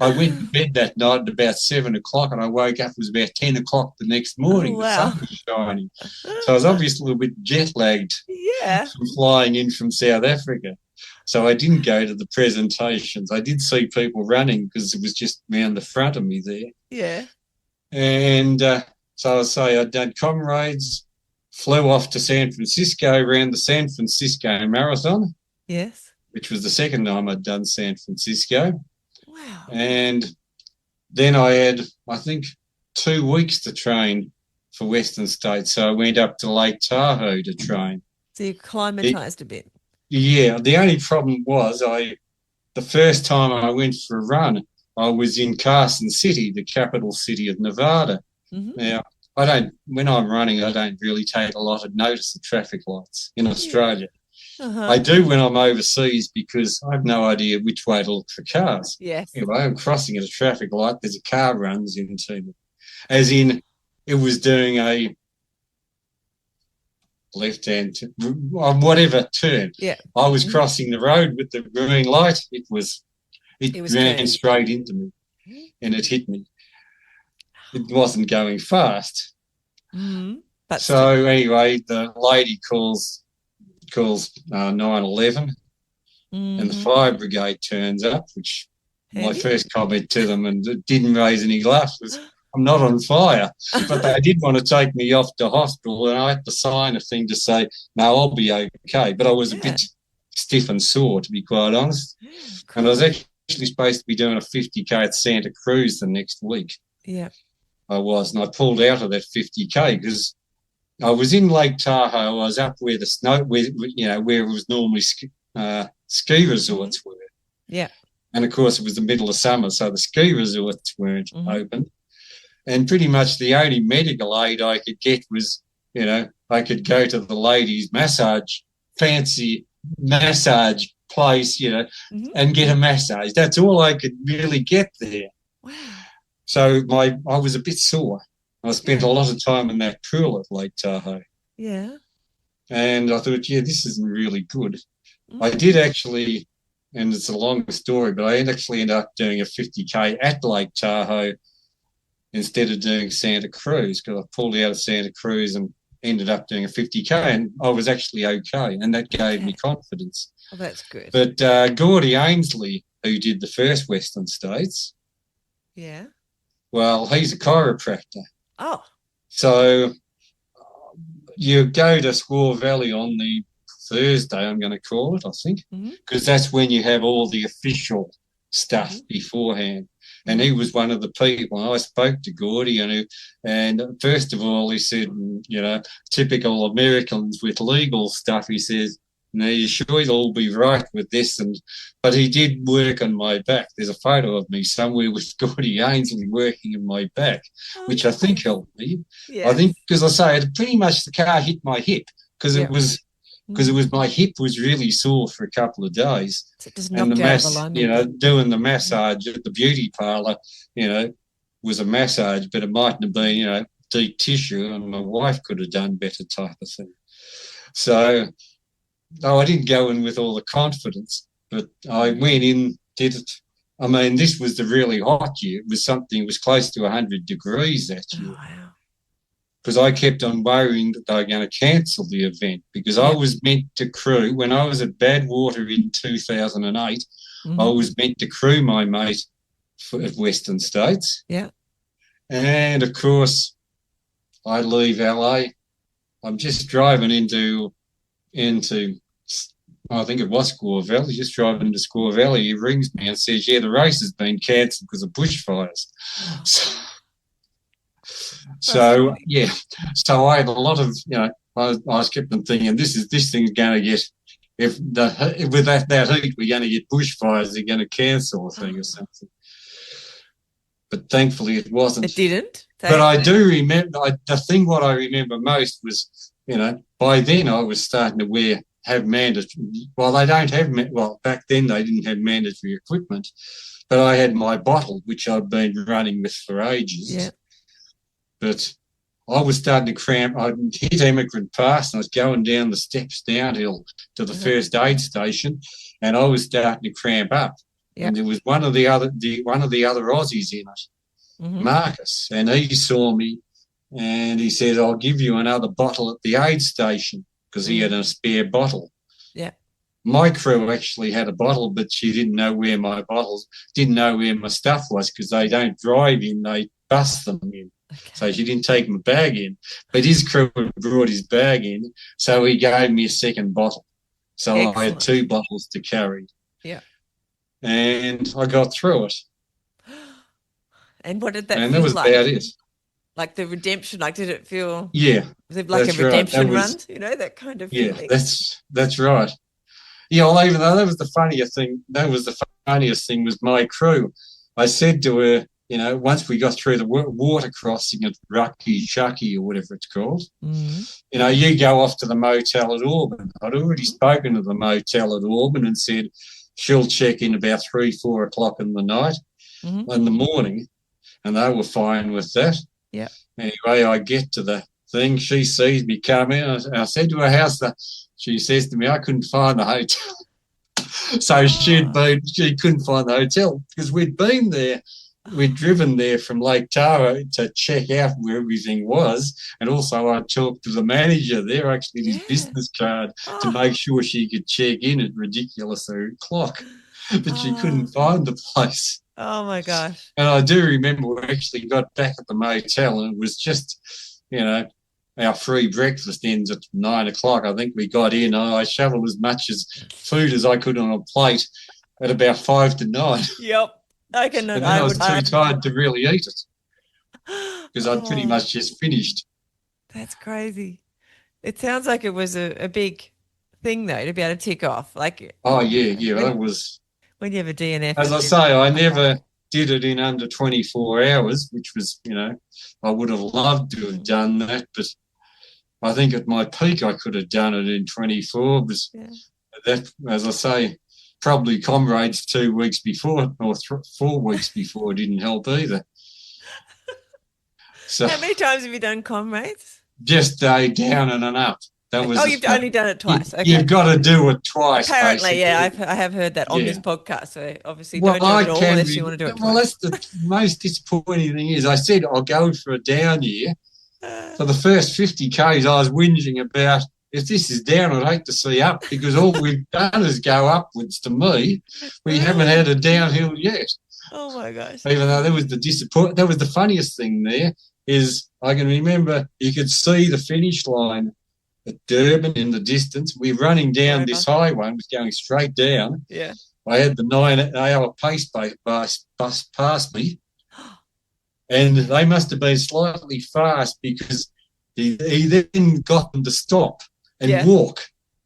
I went to bed that night at about 7 o'clock, and I woke up, it was about 10 o'clock the next morning. Oh, wow. The sun was shining. So I was obviously a bit jet lagged from flying in from South Africa. So I didn't go to the presentations. I did see people running because it was just round the front of me there. Yeah. And so I say I'd done comrades, flew off to San Francisco, ran the San Francisco Marathon. Yes. Which was the second time I'd done San Francisco. Wow. And then I had, I think, 2 weeks to train for Western States. So I went up to Lake Tahoe to train. So you acclimatised a bit. Yeah. The only problem was the first time I went for a run, I was in Carson City, the capital city of Nevada. Mm-hmm. Now, when I'm running, I don't really take a lot of notice of traffic lights in Australia. I do when I'm overseas because I have no idea which way to look for cars. Yes. Anyway, I'm crossing at a traffic light. There's a car runs into me. As in, it was doing a left-hand, whatever turn. Yeah. I was crossing the road with the green light. It ran straight into me and it hit me. It wasn't going fast. Mm-hmm. So anyway, the lady calls 911 and the fire brigade turns up, which my first comment to them, and it didn't raise any laughs, was, I'm not on fire. But they did want to take me off to hospital, and I had to sign a thing to say, no, I'll be okay. But I was a bit stiff and sore, to be quite honest. Yeah, cool. And I was actually supposed to be doing a 50K at Santa Cruz the next week. Yeah. I was, and I pulled out of that 50K because I was in Lake Tahoe. I was up where the snow, where it was normally ski resorts were. Yeah. And of course, it was the middle of summer, so the ski resorts weren't open. And pretty much the only medical aid I could get was, I could go to the ladies' fancy massage place, and get a massage. That's all I could really get there. Wow. So I was a bit sore. I spent a lot of time in that pool at Lake Tahoe. Yeah. And I thought, this isn't really good. I did actually, and it's a long story, but I actually ended up doing a 50K at Lake Tahoe instead of doing Santa Cruz, because I pulled out of Santa Cruz and ended up doing a 50K, and I was actually okay, and that gave me confidence. Oh, that's good. But Gordy Ainsley, who did the first Western States, well, he's a chiropractor. Oh. So you go to Squaw Valley on the Thursday, I'm going to call it, I think, because that's when you have all the official stuff beforehand. And he was one of the people. I spoke to Gordy, and first of all, he said, typical Americans with legal stuff, he says, no, you sure you'll all be right with this? But he did work on my back. There's a photo of me somewhere with Gordy Ainsley working on my back, which I think helped me. Yes. I think, because I say, pretty much the car hit my hip because it was my hip was really sore for a couple of days. So it just knocked you out of alignment. Doing the massage at the beauty parlour, was a massage, but it mightn't have been, deep tissue, and my wife could have done better type of thing. So, I didn't go in with all the confidence, but I went in, did it. I mean, this was the really hot year. It was close to 100 degrees that year. Oh, wow. Because I kept on worrying that they were going to cancel the event, because I was meant to crew, when I was at Badwater in 2008, I was meant to crew my mate at Western States. Yeah. And, of course, I leave LA. I'm just driving into I think it was Squaw Valley, just driving into Squaw Valley. He rings me and says, the race has been cancelled because of bushfires. So I had a lot of, I kept on thinking, this thing's going to get, with that heat, we're going to get bushfires, they're going to cancel a thing or something. But thankfully it wasn't. It didn't? But I do remember, what I remember most was, by then I was starting to have mandatory, back then they didn't have mandatory equipment, but I had my bottle, which I'd been running with for ages. Yeah. But I was starting to cramp. I'd hit Emigrant Pass and I was going down the steps downhill to the first aid station, and I was starting to cramp up. Yep. And there was one of the other Aussies in it, Marcus, and he saw me and he said, "I'll give you another bottle at the aid station," because he had a spare bottle. Yeah. My crew actually had a bottle, but she didn't know where my stuff was, because they don't drive in, they bus them in. Okay. So she didn't take my bag in. But his crew had brought his bag in, so he gave me a second bottle. So excellent. I had 2 bottles to carry. Yeah. And I got through it. And what did that feel like? And that was about it. Like the redemption, like did it feel... Yeah. Was it like a redemption run? You know, that kind of feeling? Yeah, that's right. Yeah, well, even though that was the funniest thing was my crew. I said to her, you know, once we got through the water crossing at Rucky Shucky or whatever it's called, you know, you go off to the motel at Auburn. I'd already spoken to the motel at Auburn and said she'll check in about 3, 4 o'clock in the night, in the morning, and they were fine with that. Yeah. Anyway, I get to the thing. She sees me come in. I said to her, she says to me, I couldn't find the hotel. So she couldn't find the hotel because we'd been there. We'd driven there from Lake Tara to check out where everything was. And also I talked to the manager there, actually his business card, to make sure she could check in at ridiculous o'clock. But she couldn't find the place. Oh, my gosh. And I do remember we actually got back at the motel and it was just, you know, our free breakfast ends at 9 o'clock. I think we got in. I shoveled as much food as I could on a plate at about 5 to 9. Yep. I was too tired to really eat it because I'd pretty much just finished. That's crazy. It sounds like it was a big thing, though, to be able to tick off. Like, that was... When you have a DNF. As I say, I never did it in under 24 hours, which was, you know, I would have loved to have done that, but I think at my peak I could have done it in 24. That, as I say, probably comrades 2 weeks before or 4 weeks before didn't help either. So how many times have you done comrades? Just down and up. That was you've only done it twice. Okay. You've got to do it twice. Apparently, basically. I have heard that on this podcast. So obviously, don't do it all unless you want to do it twice. Well, that's the most disappointing thing is I said I'll go for a down year. For the first 50 Ks, I was whinging about if this is down, I'd hate to see up because all we've done is go upwards to me. We haven't had a downhill yet. Oh my gosh! Even though that was that was the funniest thing there is I can remember you could see the finish line at Durban in the distance. We're running down this highway and was going straight down. Yeah. I had the 9-hour pace bus past me, and they must have been slightly fast because he then got them to stop and walk.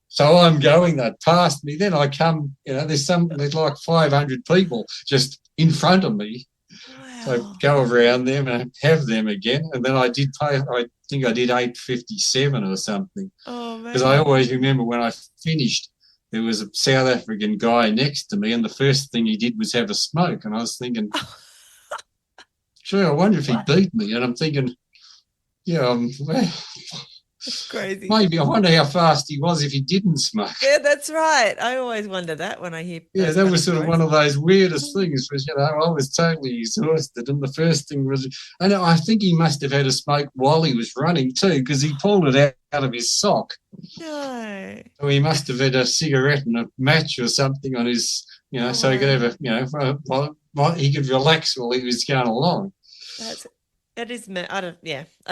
So I'm going that past me. Then I come, you know, there's like 500 people just in front of me. Wow. So go around them and have them again. And then I think I did 8:57 or something. Oh, man. Because I always remember when I finished, there was a South African guy next to me, and the first thing he did was have a smoke. And I was thinking, sure, I wonder if he beat me. And I'm thinking, that's crazy. Maybe I wonder how fast he was if he didn't smoke. Yeah, that's right. I always wonder that when I hear. Yeah, that was sort of one of those weirdest things. Was I was totally exhausted, and the first thing was, and I think he must have had a smoke while he was running too, because he pulled it out of his sock. No. So he must have had a cigarette and a match or something on his, so he could have he could relax while he was going along. That is, I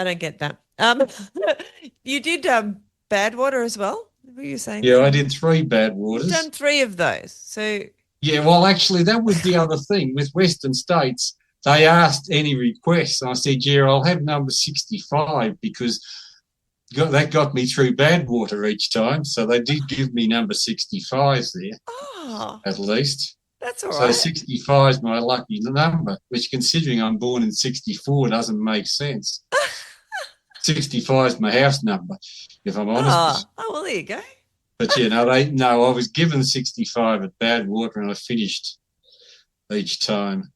don't get that. You did Badwater as well? Were you saying? Yeah, I did 3 Badwaters. You've done 3 of those. So yeah, well, actually, that was the other thing with Western States. They asked any requests, and I said, "Yeah, I'll have number 65 because that got me through Badwater each time." So they did give me number 65 there, at least. That's all right. So 65 is my lucky number, which, considering I'm born in 64, doesn't make sense. 65 is my house number, if I'm honest. Oh, well, there you go. But, I was given 65 at Badwater, and I finished each time.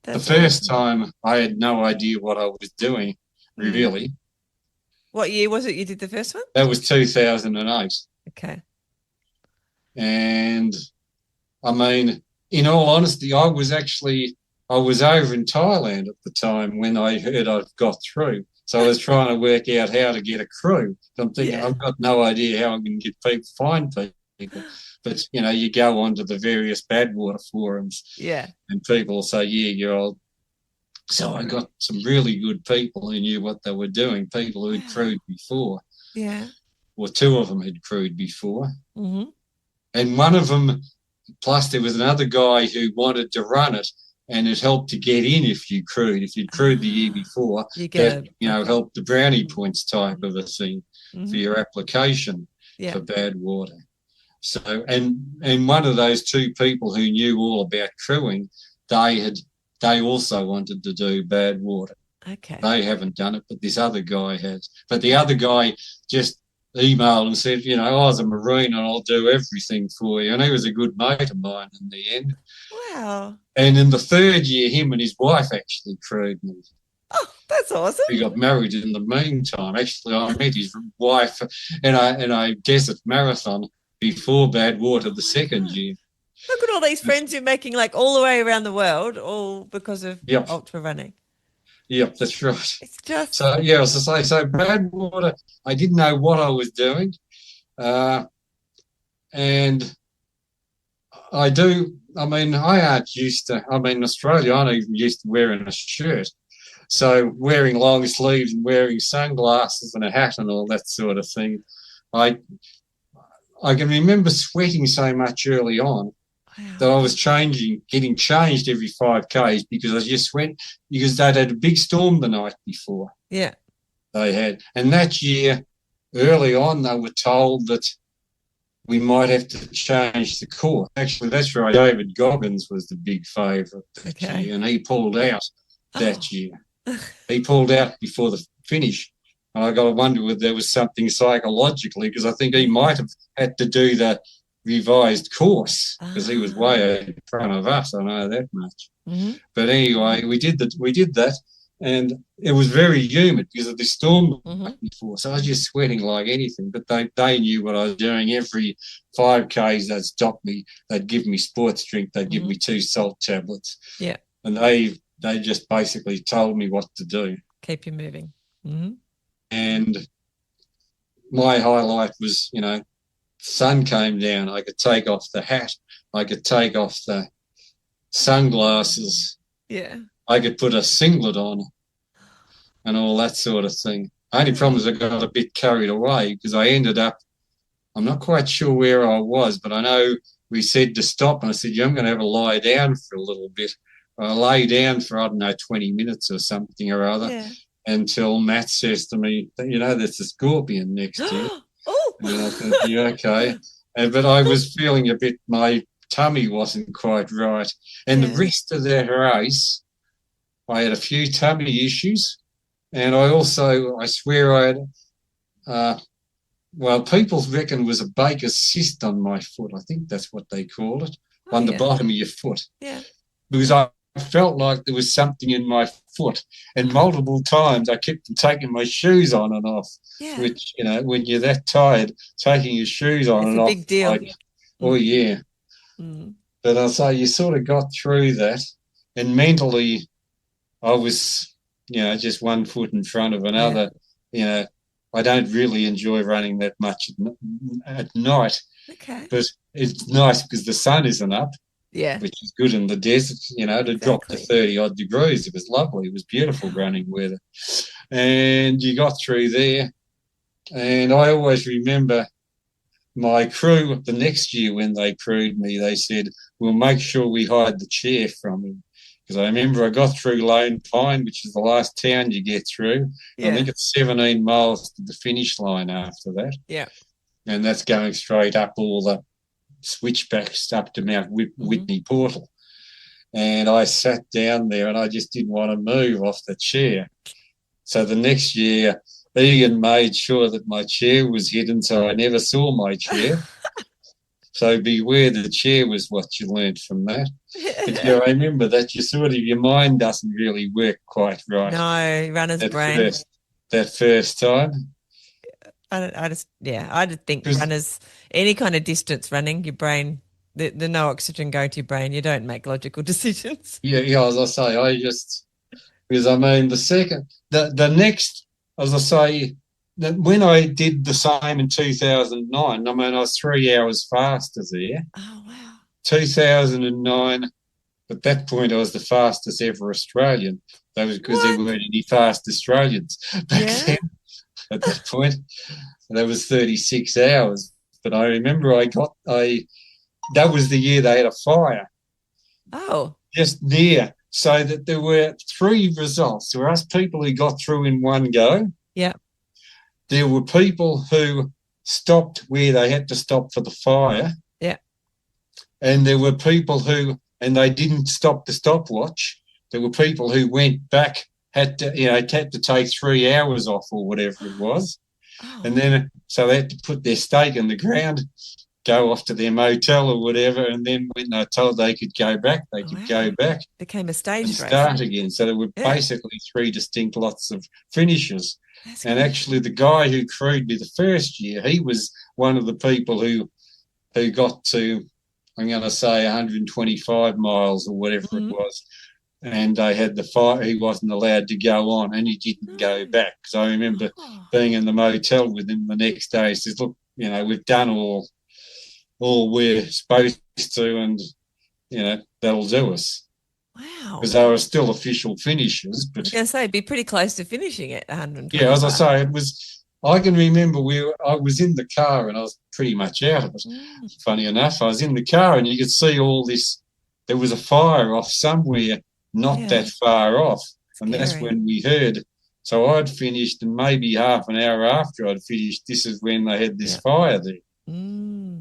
The first time, I had no idea what I was doing, really. What year was it you did the first one? That was 2008. Okay. And, I mean, in all honesty, I was over in Thailand at the time when I heard I'd got through. So I was trying to work out how to get a crew. I'm thinking, I've got no idea how I'm going to find people. But, you go onto the various Badwater forums. Yeah. And people say, yeah, you're old. So I got some really good people who knew what they were doing, people who had crewed before. Yeah. Well, two of them had crewed before. Mm-hmm. And one of them, plus there was another guy who wanted to run it, and it helped to get in if you crewed. If you'd crewed the year before, helped the brownie points type of a thing for your application for Badwater. So, and one of those two people who knew all about crewing, they also wanted to do Badwater. Okay. They haven't done it, but this other guy has. But the other guy just emailed and said, I was a Marine and I'll do everything for you. And he was a good mate of mine in the end. Wow. And in the third year, him and his wife actually crewed me. Oh, that's awesome. We got married in the meantime. Actually, I met his wife in a desert marathon before Badwater the second year. Look at all these friends you're making, like all the way around the world, all because of ultra running. Yep, that's right. It's just so as I say, so Badwater, I didn't know what I was doing, and I do. I mean, I aren't used to. I mean, in Australia, I'm even used to wearing a shirt, so wearing long sleeves and wearing sunglasses and a hat and all that sort of thing. I can remember sweating so much early on. Wow. That I was getting changed every 5Ks because I just went, because they'd had a big storm the night before. Yeah. They had. And that year, early on, they were told that we might have to change the course. Actually, that's right. David Goggins was the big favourite that year, and he pulled out that year. He pulled out before the finish. And I got to wonder whether there was something psychologically, because I think he might have had to do the revised course because he was way in front of us. I know that much. Mm-hmm. But anyway, we did that, and it was very humid because of the storm before. So I was just sweating like anything. But they knew what I was doing. Every 5Ks, they'd stop me. They'd give me sports drink. They'd give me 2 salt tablets. Yeah, and they just basically told me what to do. Keep you moving. Mm-hmm. And my highlight was, sun came down, I could take off the hat, I could take off the sunglasses, I could put a singlet on and all that sort of thing. Only problem is I got a bit carried away because I ended up, I'm not quite sure where I was, but I know we said to stop, and I said, I'm going to have a lie down for a little bit. I lay down for, 20 minutes or something or other until Matt says to me, there's a scorpion next to you. And I thought, okay. But I was feeling a bit, my tummy wasn't quite right. And the rest of the race, I had a few tummy issues. And I swear I had, people reckon it was a baker's cyst on my foot. I think that's what they called it, on the bottom of your foot. Yeah. Because I felt like there was something in my foot, and multiple times I kept taking my shoes on and off, which, when you're that tired, taking your shoes on and off. It's a big deal. But I'll say you sort of got through that, and mentally I was, just one foot in front of another. I don't really enjoy running that much at night. Okay. But it's nice because the sun isn't up. Yeah, which is good in the desert, to drop to 30-odd degrees. It was lovely. It was beautiful running weather. And you got through there. And I always remember my crew the next year when they crewed me, they said, we'll make sure we hide the chair from him. Because I remember I got through Lone Pine, which is the last town you get through. Yeah. I think it's 17 miles to the finish line after that. Yeah. And that's going straight up all the switchbacks up to Mount Whitney Portal. And I sat down there and I just didn't want to move off the chair. So the next year, Egan made sure that my chair was hidden so I never saw my chair. So beware the chair was what you learnt from that. But I remember that your mind doesn't really work quite right. No, runner's brain. That first time. I just think runners, any kind of distance running, your brain, the no oxygen going to your brain, you don't make logical decisions. Yeah, as I say, because I mean, the next, as I say, when I did the same in 2009, I mean, I was 3 hours faster there. Oh, wow. 2009, at that point, I was the fastest ever Australian. That was because there weren't any fast Australians back then. At that point, that was 36 hours. But I remember that was the year they had a fire. Oh. Just there. So that there were 3 results. There were us people who got through in one go. Yeah. There were people who stopped where they had to stop for the fire. Yeah. And there were people and they didn't stop the stopwatch. There were people who went back, had to take 3 hours off or whatever it was. Oh. And then, so they had to put their stake in the ground, go off to their motel or whatever, and then when they were told they could go back, they could go back. Became a stage race. Start again. So there were basically 3 distinct lots of finishes. And actually the guy who crewed me the first year, he was one of the people who got to, I'm going to say 125 miles or whatever it was. And they had the fire. He wasn't allowed to go on, and he didn't go back. Because I remember being in the motel with him the next day. He says, look, we've done all we're supposed to, and, that'll do us. Wow. Because they were still official finishes. But I was going to say, it'd be pretty close to finishing at 125. Yeah, as I say, I can remember I was in the car and I was pretty much out of it. Funny enough, I was in the car and you could see all this. There was a fire off somewhere, not that far off. And that's when we heard. So I'd finished, and maybe half an hour after I'd finished, this is when they had this fire there.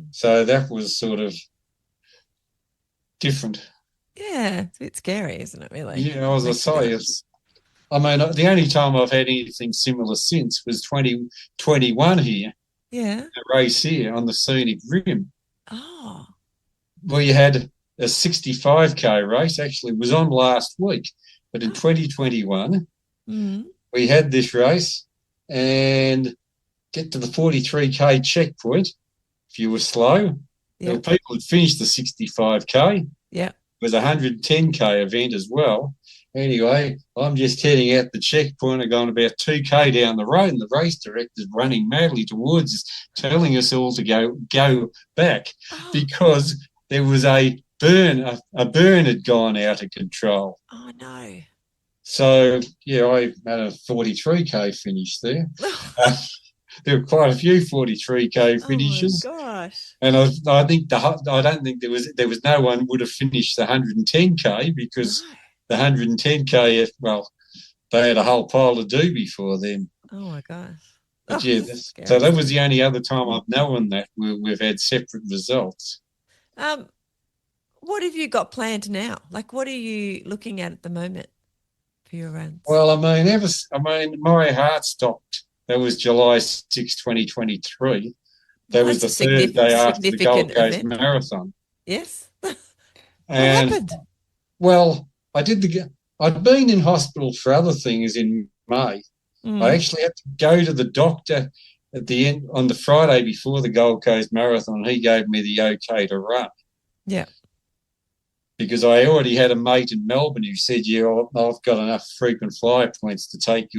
So that was sort of different. Yeah, it's a bit scary, isn't it, really? Yeah, as I say, the only time I've had anything similar since was 2021 here. Yeah. A race here on the Scenic Rim. Oh. We had a 65K race, actually, it was on last week. But in 2021, we had this race and get to the 43K checkpoint. If you were slow, there were people who'd finished the 65K. Yeah. It was a 110K event as well. Anyway, I'm just heading out the checkpoint and going about 2K down the road, and the race director's running madly towards us, telling us all to go back because there was a burn. A burn had gone out of control. Oh, no. So, I had a 43K finish there. There were quite a few 43K finishes. Oh my gosh! And I don't think there was no one would have finished the 110K because the 110K, well, they had a whole pile to do before then. Oh my gosh! But so that was the only other time I've known that we've had separate results. What have you got planned now? Like, what are you looking at the moment for your runs? Well, I mean, my heart stopped. That was July 6, 2023. That was the Thursday after the Gold Coast Marathon. Yes. What happened? Well, I'd been in hospital for other things in May. I actually had to go to the doctor at the end on the Friday before the Gold Coast Marathon. He gave me the okay to run. Yeah. Because I already had a mate in Melbourne who said, I've got enough frequent flyer points to take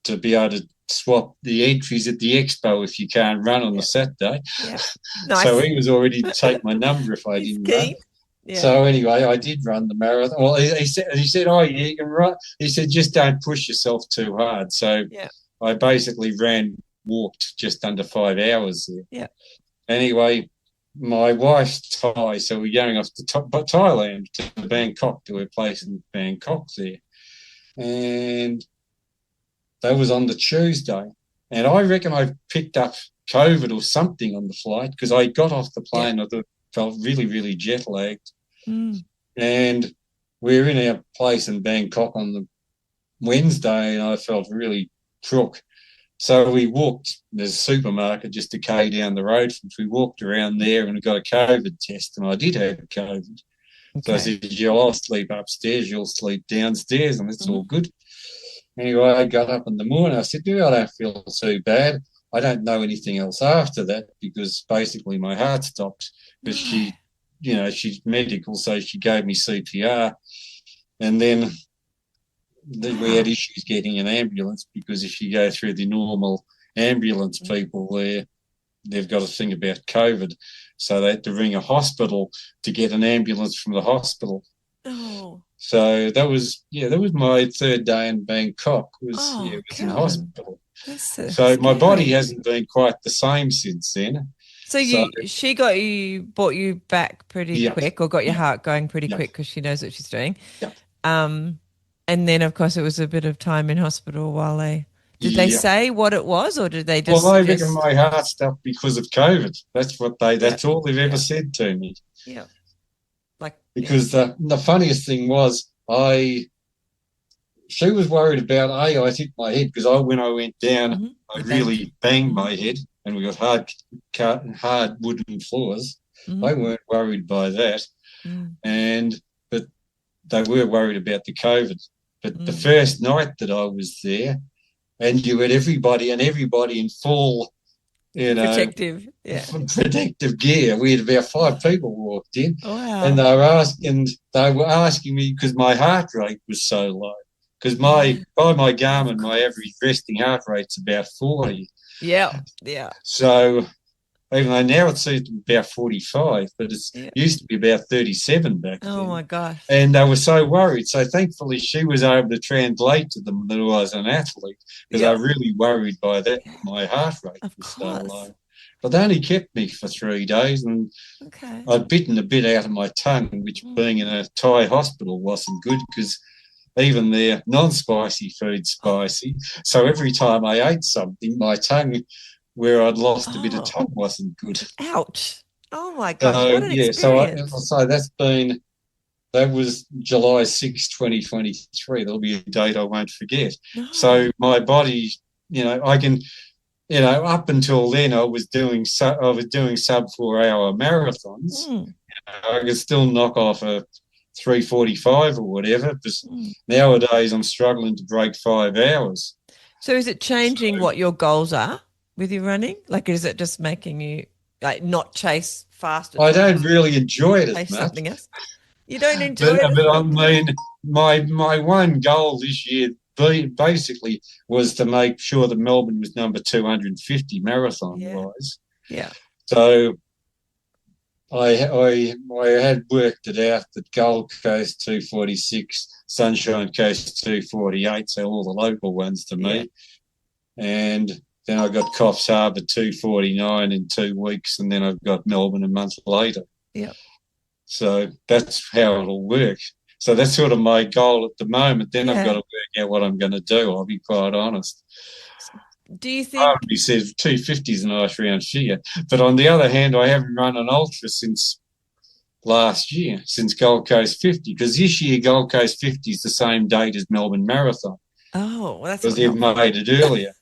to be able to swap the entries at the expo if you can't run on the Saturday. Yeah. Nice. So he was already to take my number if I didn't run. Yeah. So anyway, I did run the marathon. Well, he said, oh, yeah, you can run. He said, just don't push yourself too hard. So I basically walked just under 5 hours there. Yeah. Anyway, my wife's Thai, so we're going off to Thailand, to Bangkok, to a place in Bangkok there. And that was on the Tuesday. And I reckon I picked up COVID or something on the flight because I got off the plane. I felt really, really jet lagged. And we're in our place in Bangkok on the Wednesday and I felt really crook. So we walked, there's a supermarket just a K down the road from us. We walked around there and got a COVID test and I did have COVID. Okay. So I said, I'll sleep upstairs, you'll sleep downstairs and it's all good. Anyway, I got up in the morning. I said, I don't feel too bad. I don't know anything else after that because basically my heart stopped. But she's medical, so she gave me CPR. And then we had issues getting an ambulance because if you go through the normal ambulance people there, they've got to think about COVID. So they had to ring a hospital to get an ambulance from the hospital. Oh. So that was my third day in Bangkok. It was in hospital. So my body hasn't been quite the same since then. So she brought you back pretty quick, or got your heart going pretty quick because she knows what she's doing. Yeah. And then of course it was a bit of time in hospital while did they say what it was, or did they just? Well, they reckon my heart stopped because of COVID. That's what that's all they've ever said to me. Yeah. Because the funniest thing was she was worried about I hit my head because when I went down, I really banged my head and we got hard wooden floors. They weren't worried by that, but they were worried about the COVID. But the first night that I was there, and you had everybody in full, protective gear. We had about 5 people walked in, and they were asking me because my heart rate was so low. Because by my Garmin, my average resting heart rate's about 40. Yeah. So even though now it's about 45, but it used to be about 37 back then. Oh my gosh! And they were so worried. So thankfully, she was able to translate to them that I was an athlete because they were really worried by that. My heart rate was so low. But they only kept me for 3 days, and I'd bitten a bit out of my tongue, which being in a Thai hospital wasn't good because even their non-spicy food's spicy. So every time I ate something, my tongue, where I'd lost a bit of tongue, wasn't good. Ouch. Oh, my gosh, what an experience. So that was July 6, 2023. There'll be a date I won't forget. No. So my body, I can, up until then I was doing sub 4-hour marathons. I could still knock off a 3:45 or whatever, but nowadays I'm struggling to break 5 hours. So is it changing what your goals are with your running? Like, is it just making you not chase faster? I don't really enjoy it as much. Something else. You don't enjoy it? But I mean, my one goal this year basically was to make sure that Melbourne was number 250 marathon-wise. Yeah. So I had worked it out that Gold Coast 246, Sunshine Coast 248, so all the local ones to me. And then I got Coffs Harbour 249 in 2 weeks, and then I've got Melbourne a month later. Yeah. So that's how it'll work. So that's sort of my goal at the moment. Then I've got to work out what I'm going to do, I'll be quite honest. Do you think... He says 250 is a nice round figure. But on the other hand, I haven't run an ultra since last year, since Gold Coast 50, because this year Gold Coast 50 is the same date as Melbourne Marathon. Oh, well, that's because they've made it earlier.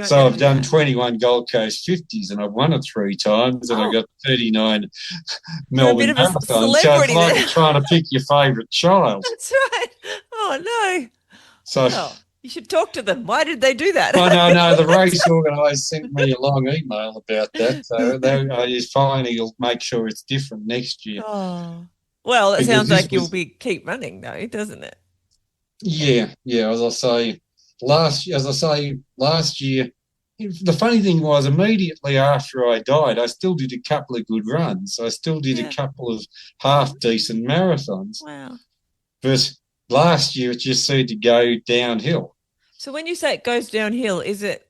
So I've done 21 Gold Coast 50s and I've won it 3 times and I've got 39 Melbourne Marathons. So it's like trying to pick your favourite child. That's right. Oh, no. So you should talk to them. Why did they do that? Oh, no. The race organiser sent me a long email about that. So I just finally will make sure it's different next year. Oh. Well, it sounds like you'll keep running though, doesn't it? Yeah. As I say, last year, the funny thing was immediately after I died, I still did a couple of good runs. I still did a couple of half-decent marathons. Wow. But last year it just seemed to go downhill. So when you say it goes downhill, is it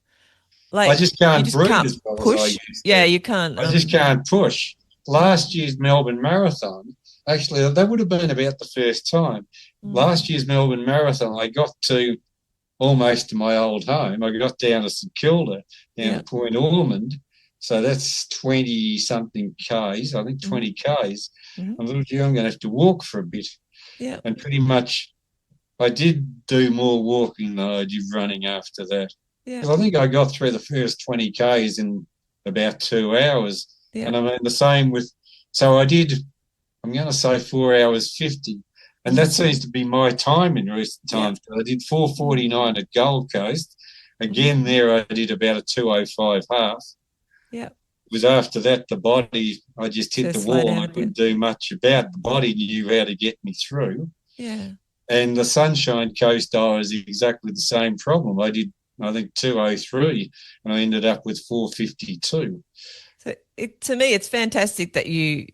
like I just can't breathe as well push? as I used to. Yeah, you can't. I just can't push. Last year's Melbourne Marathon, actually, that would have been about the first time. Last year's Melbourne Marathon, I got to almost to my old home. I got down to St Kilda, down to Point Ormond. So that's 20-something Ks, I think 20 Ks. I'm going to have to walk for a bit. Yeah. And pretty much I did do more walking than I did running after that. Yeah. I think I got through the first 20 Ks in about 2 hours. Yeah. And I mean the same with, so I did, I'm going to say 4 hours 50. And that seems to be my time in recent times. I did 4:49 at Gold Coast. Again, there I did about a 2:05 half. Yeah. It was after that the body, I just hit the wall and I couldn't do much about. The body knew how to get me through. Yeah. And the Sunshine Coast, I was exactly the same problem. I did, I think, 2:03 and I ended up with 4:52. So to me, it's fantastic that you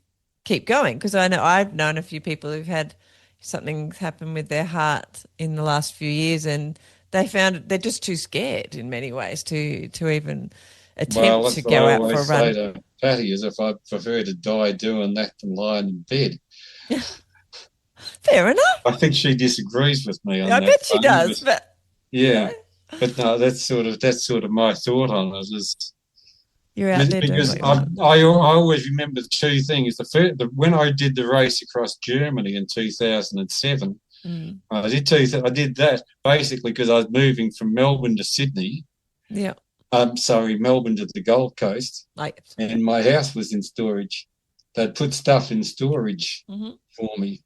keep going, because I know I've known a few people who've had something happen with their heart in the last few years, and they found they're just too scared in many ways to even attempt to go out for a run. Well, that's what I always say to Patty, is if I prefer to die doing that than lying in bed. Fair enough. I think she disagrees with me on that. I bet she does, but yeah. But no, that's sort of my thought on it. Is you're out there because I always remember two things. When I did the race across Germany in 2007, I did that basically because I was moving from Melbourne to Sydney. Yeah. Melbourne to the Gold Coast, and my house was in storage. They'd put stuff in storage for me,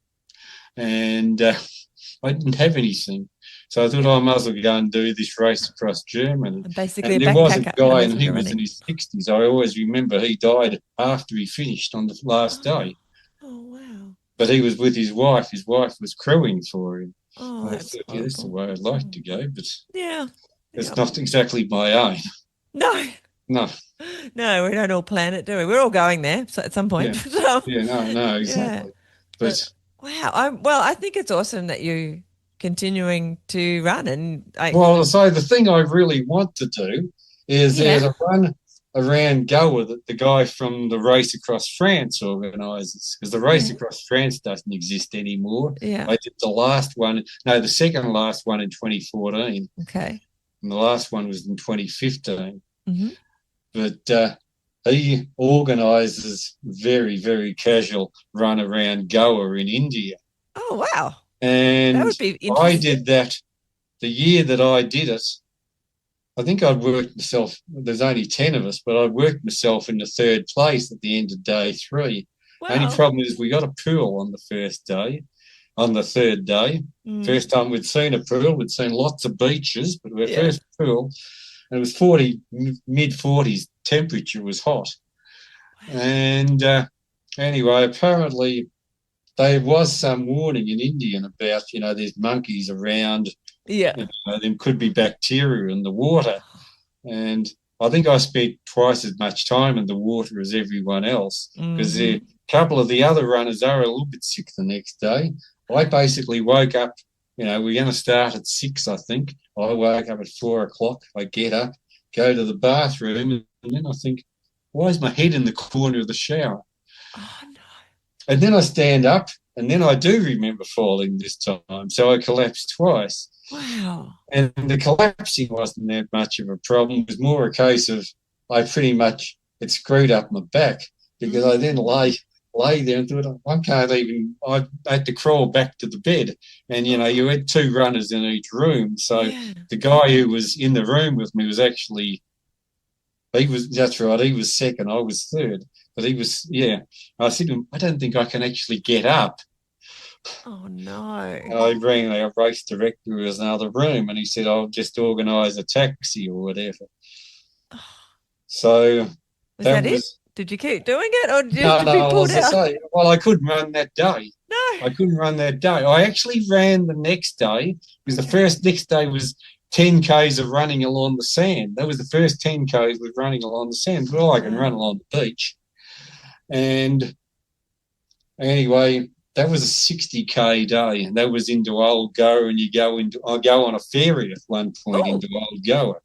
and I didn't have anything. So I thought I might as well go and do this race across Germany. Basically, and there was a guy, and he was in his 60s. I always remember he died after he finished on the last day. Oh, wow. But he was with his wife. His wife was crewing for him. Oh, I thought, that's the way I'd like to go, but it's not exactly my aim. No, we don't all plan it, do we? We're all going there at some point. No, exactly. But wow, I think it's awesome that you continuing to run. And so the thing I really want to do is there's a run around Goa that the guy from the Race Across France organises, because the Race Across France doesn't exist anymore. Yeah. I did the second last one in 2014. Okay. And the last one was in 2015. Mm-hmm. But he organises very, very casual run around Goa in India. Oh, wow. And that would be interesting. I did that the year that I did it. I think I'd worked myself, there's only 10 of us, but I worked myself into third place at the end of day 3. Wow. Only problem is we got a pool on the third day. First time we'd seen a pool, we'd seen lots of beaches, but our first pool, and it was mid-40s, temperature was hot. Wow. And anyway, apparently there was some warning in India about, there's monkeys around. Yeah. There could be bacteria in the water. And I think I spent twice as much time in the water as everyone else, because a couple of the other runners are a little bit sick the next day. I basically woke up, we're going to start at 6, I think. I woke up at 4 o'clock. I get up, go to the bathroom, and then I think, why is my head in the corner of the shower? Oh, no. And then I stand up, and then I do remember falling this time. So I collapsed twice. Wow. And the collapsing wasn't that much of a problem. It was more a case of it screwed up my back, because I then lay there and thought, I had to crawl back to the bed. And, you had 2 runners in each room. So the guy who was in the room with me was actually, he was second, I was third. But he was, I said to him, I don't think I can actually get up. Oh, no. I rang our race director who was in another room, and he said, I'll just organise a taxi or whatever. So was that it? Did you keep doing it, or did you be pulled out? I couldn't run that day. No. I couldn't run that day. I actually ran the next day, because the next day was 10 Ks of running along the sand. That was the first 10 Ks was running along the sand. Well, I can run along the beach. And anyway, that was a 60K day, and that was into Old Goa, and I go on a ferry at one point into Old Goa.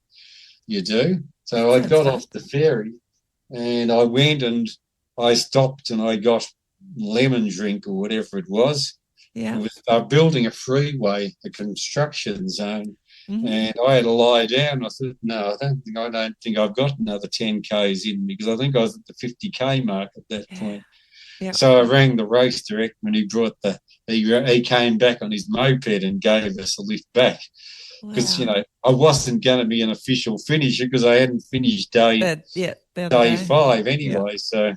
You do. So I got off the ferry, and I went and I stopped and I got lemon drink or whatever it was. Yeah. They were building a freeway, a construction zone, and I had to lie down. I thought, no, I don't think I've got another 10 Ks in me, because I think I was at the 50K mark at that point. Yeah. So I rang the race director, and he came back on his moped and gave us a lift back, because I wasn't going to be an official finisher, because I hadn't finished day 5 anyway. So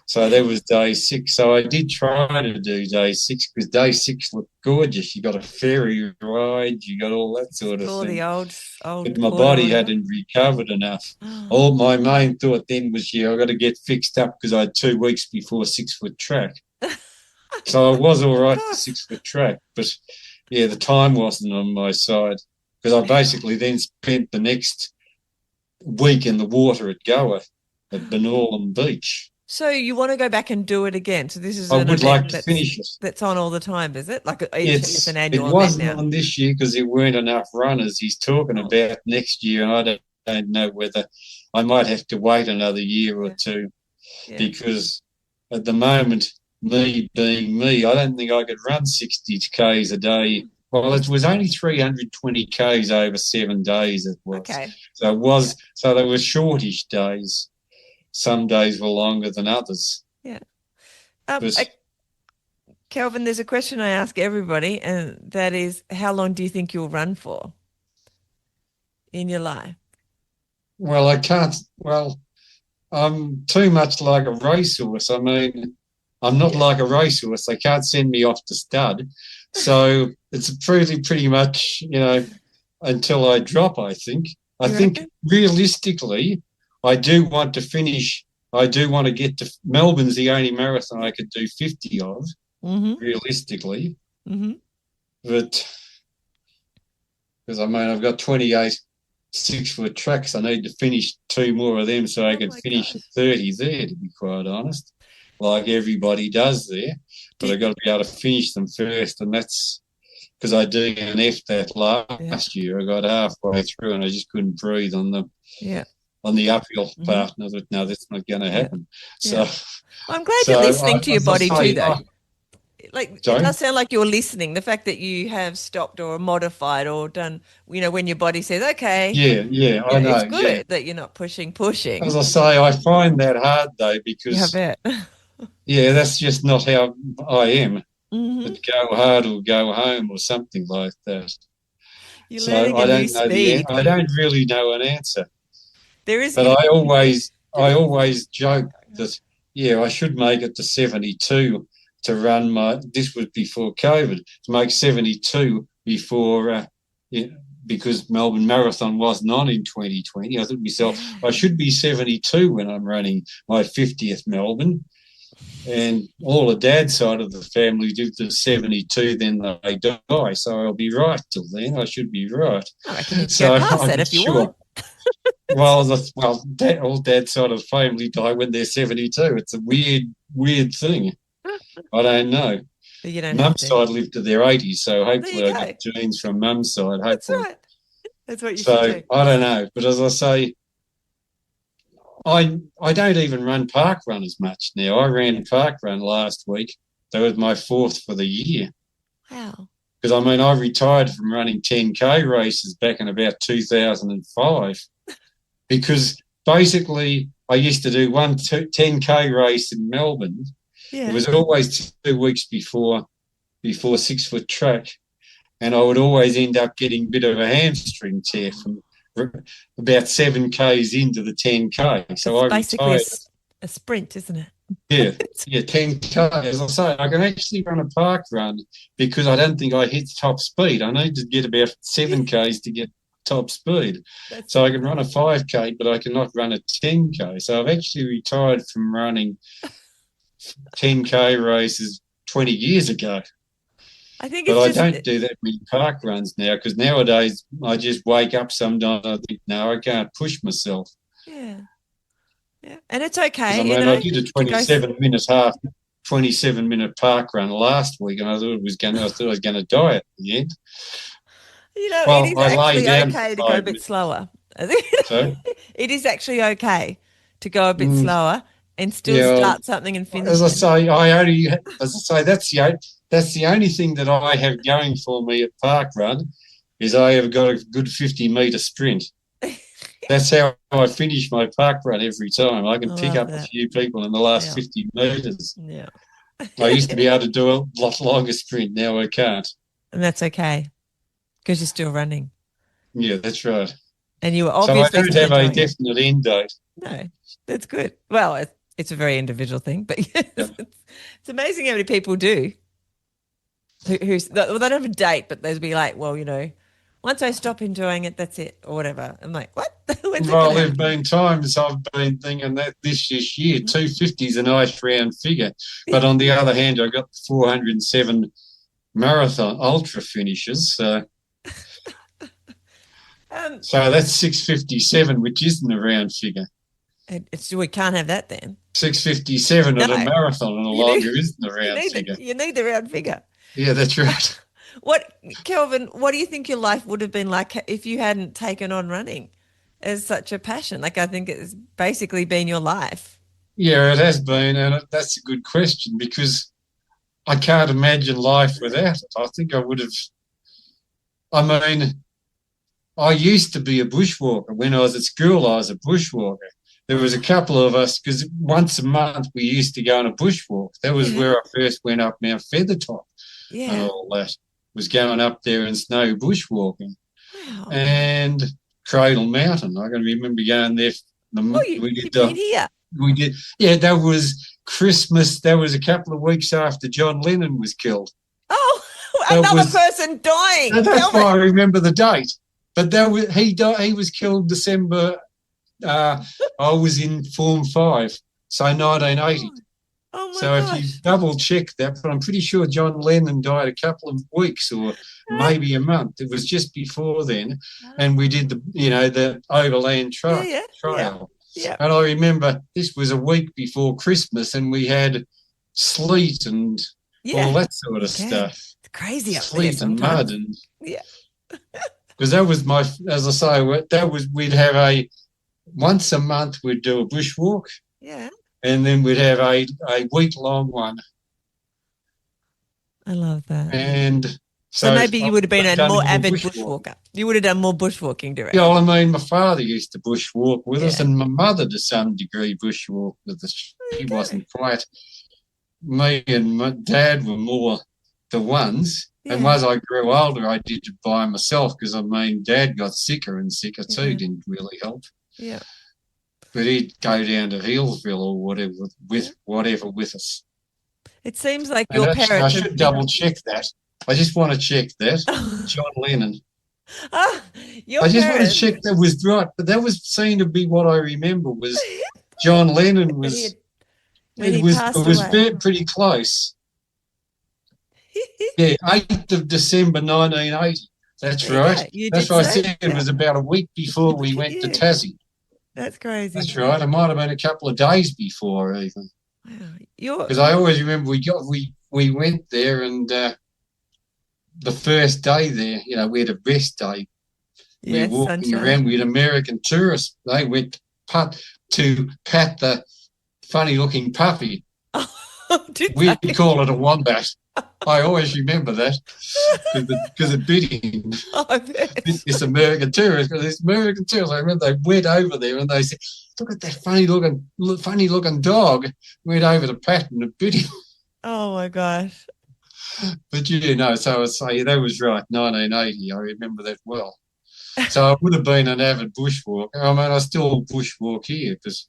So that was day 6. So I did try to do day 6 because day 6 looked gorgeous. You got a ferry ride, you got all that sort of all thing. the old But my body hadn't recovered enough. All my main thought then was, I got to get fixed up because I had 2 weeks before 6-foot track. So I was all right for 6-foot track, but the time wasn't on my side because I basically then spent the next week in the water at Goa at Benoorlam Beach. So you want to go back and do it again? So this is I would like to finish it. That's on all the time, is it? Like it's an annual event now? It wasn't on this year because there weren't enough runners. He's talking about next year, and I don't know whether I might have to wait another year or two because at the moment, me being me, I don't think I could run 60 Ks a day. Well, it was only 320 Ks over 7 days it was. Okay. So there were shortish days. Some days were longer than others. Yeah. Kelvin, there's a question I ask everybody, and that is, how long do you think you'll run for in your life? Well, I can't. Well, I'm too much like a racehorse. I mean, I'm not like a racehorse. They can't send me off to stud. So it's pretty much, until I drop, I think. I think realistically, I do want to finish. I do want to get to Melbourne's the only marathon I could do 50 of, realistically. Mm-hmm. But because I've got 28 6-foot tracks. I need to finish 2 more of them so I can finish at 30 there, to be quite honest, like everybody does there. But I've got to be able to finish them first, and that's because I DNF'd that last year. I got halfway through and I just couldn't breathe on the uphill part. And I thought, no, that's not going to happen. So I'm glad you're listening to your body too, though. It does sound like you're listening. The fact that you have stopped or modified or done, when your body says, okay. Yeah, I know. It's good that you're not pushing. As I say, I find that hard, though, because that's just not how I am. But go hard or go home or something like that. You're learning a new speed. I don't really know an answer. But I always joke that, I should make it to 72 to run this was before COVID, to make 72 before, because Melbourne Marathon wasn't on in 2020. I thought to myself, I should be 72 when I'm running my 50th Melbourne. And all the dad's side of the family do to 72, then they die. So I'll be right till then. I should be right. I reckon you can go past that if you want. All dad's side of the family die when they're 72. It's a weird thing. I don't know. Mum's side lived to their 80s, so hopefully I get genes from Mum's side. Hopefully. That's right. That's what you should do. I don't know. But as I say, I don't even run park run as much now. I ran park run last week. That was my 4th for the year. Wow. Because, I retired from running 10K races back in about 2005 because basically I used to do 10K race in Melbourne. Yeah. It was always 2 weeks before 6-foot track, and I would always end up getting a bit of a hamstring tear from about 7 Ks into the 10K. So it's basically a sprint, isn't it? Yeah, 10K. As I say, I can actually run a park run because I don't think I hit top speed. I need to get about 7 Ks to get top speed. So I can run a 5K, but I cannot run a 10K. So I've actually retired from running 10K races 20 years ago. I don't do that many park runs now because nowadays I just wake up sometimes and I think, no, I can't push myself. Yeah. And it's okay. I did a 27-minute park run last week, and I thought I was going to die at the end. It is actually okay to go a bit slower. It is actually okay to go a bit slower and still start something and finish. As I say, that's the only thing that I have going for me at park run is I have got a good 50-metre sprint. That's how I finish my park run every time. I can pick up a few people in the last 50 metres. Yeah. I used to be able to do a lot longer sprint. Now I can't. And that's okay because you're still running. Yeah, that's right. And you were obviously so I don't have a definite end date. No, that's good. Well, It's a very individual thing, but yes, Yep. it's amazing how many people do. Who's well, they don't have a date, but they'll be like, well, once I stop enjoying it, that's it, or whatever. I'm like, what? When's it Well, gonna there happen? have been times I've been thinking that this year, 250 is a nice round figure. But on the other hand, I got 407 marathon ultra finishes. So that's 657, which isn't a round figure. We can't have that then. 657 at a marathon and a longer isn't a round figure. You need the round figure. Yeah, that's right. Kelvin, what do you think your life would have been like if you hadn't taken on running as such a passion? Like, I think it's basically been your life. Yeah, it has been, and that's a good question because I can't imagine life without it. I think I would have. I mean, I used to be a bushwalker. When I was at school, I was a bushwalker. There was a couple of us, because once a month we used to go on a bushwalk. That was where I first went up Mount Feathertop and all that. Was going up there and snow bushwalking. Wow. And Cradle Mountain. I can remember going there. You've been here. We did. Yeah, that was Christmas. That was a couple of weeks after John Lennon was killed. Oh, another person dying. That's why I remember the date. But he died. He was killed December. I was in Form 5, so 1980. Oh my so gosh. If you double check that, but I'm pretty sure John Lennon died a couple of weeks or maybe a month. It was just before then, and we did the overland trail. Yeah. And I remember this was a week before Christmas, and we had sleet and all that sort of stuff. It's crazy up sleet there and sometimes. mud, and because that was as I say, we'd have once a month we'd do a bushwalk. Yeah. And then we'd have a week-long one. I love that. And so maybe you would have been a more avid bushwalker. You would have done more bushwalking directly. Yeah, well, I mean, my father used to bushwalk with us, and my mother, to some degree, bushwalked with us. She wasn't quite. Me and my dad were more the ones. Yeah. And as I grew older, I did it by myself because, Dad got sicker and sicker too. Didn't really help. Yeah. But he'd go down to Hillsville or whatever with us. It seems like your parents. I should double check that. I just want to check that. John Lennon. I just want to check that was right, but that seemed to be what I remember was John Lennon was. It was pretty close. Yeah, 8th of December 1980. That's right. That's what I said. It was about a week before we went to Tassie. That's crazy. That's right. It might have been a couple of days before even. Wow. Because I always remember we went there and the first day there, we had a best day. We were walking around. We had American tourists. They went to pat the funny-looking puppy. We call it a wombat. I always remember that because it bit him. This American tourist. I remember they went over there and they said, "Look at that funny looking dog." Went over to pat and it bit him. Oh my gosh! But so I would say that was right. 1980. I remember that well. So I would have been an avid bushwalker. I still bushwalk here because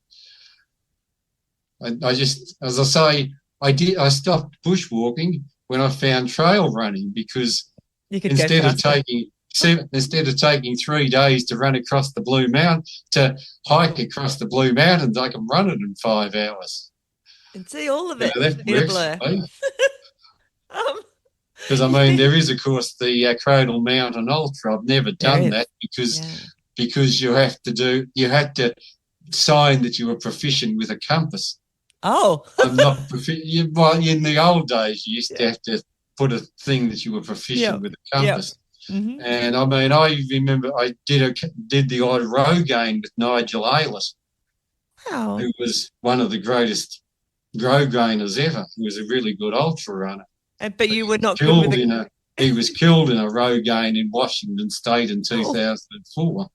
I just, as I say, I stopped bushwalking when I found trail running because instead of taking 3 days to run across the Blue Mountain, to hike across the Blue Mountains, I can run it in 5 hours. And see all of it that in a blur. Because there is, of course, the Cradle Mountain Ultra. I've never done that because you had to sign that you were proficient with a compass. Oh. I'm not proficient. Well, in the old days, you used to have to put a thing that you were proficient with a compass. Mm-hmm. And I remember I did the odd Rogaine with Nigel Aylett, who was one of the greatest Rogainers ever. He was a really good ultra runner. But you were not good with he was killed in a Rogaine in Washington State in 2004.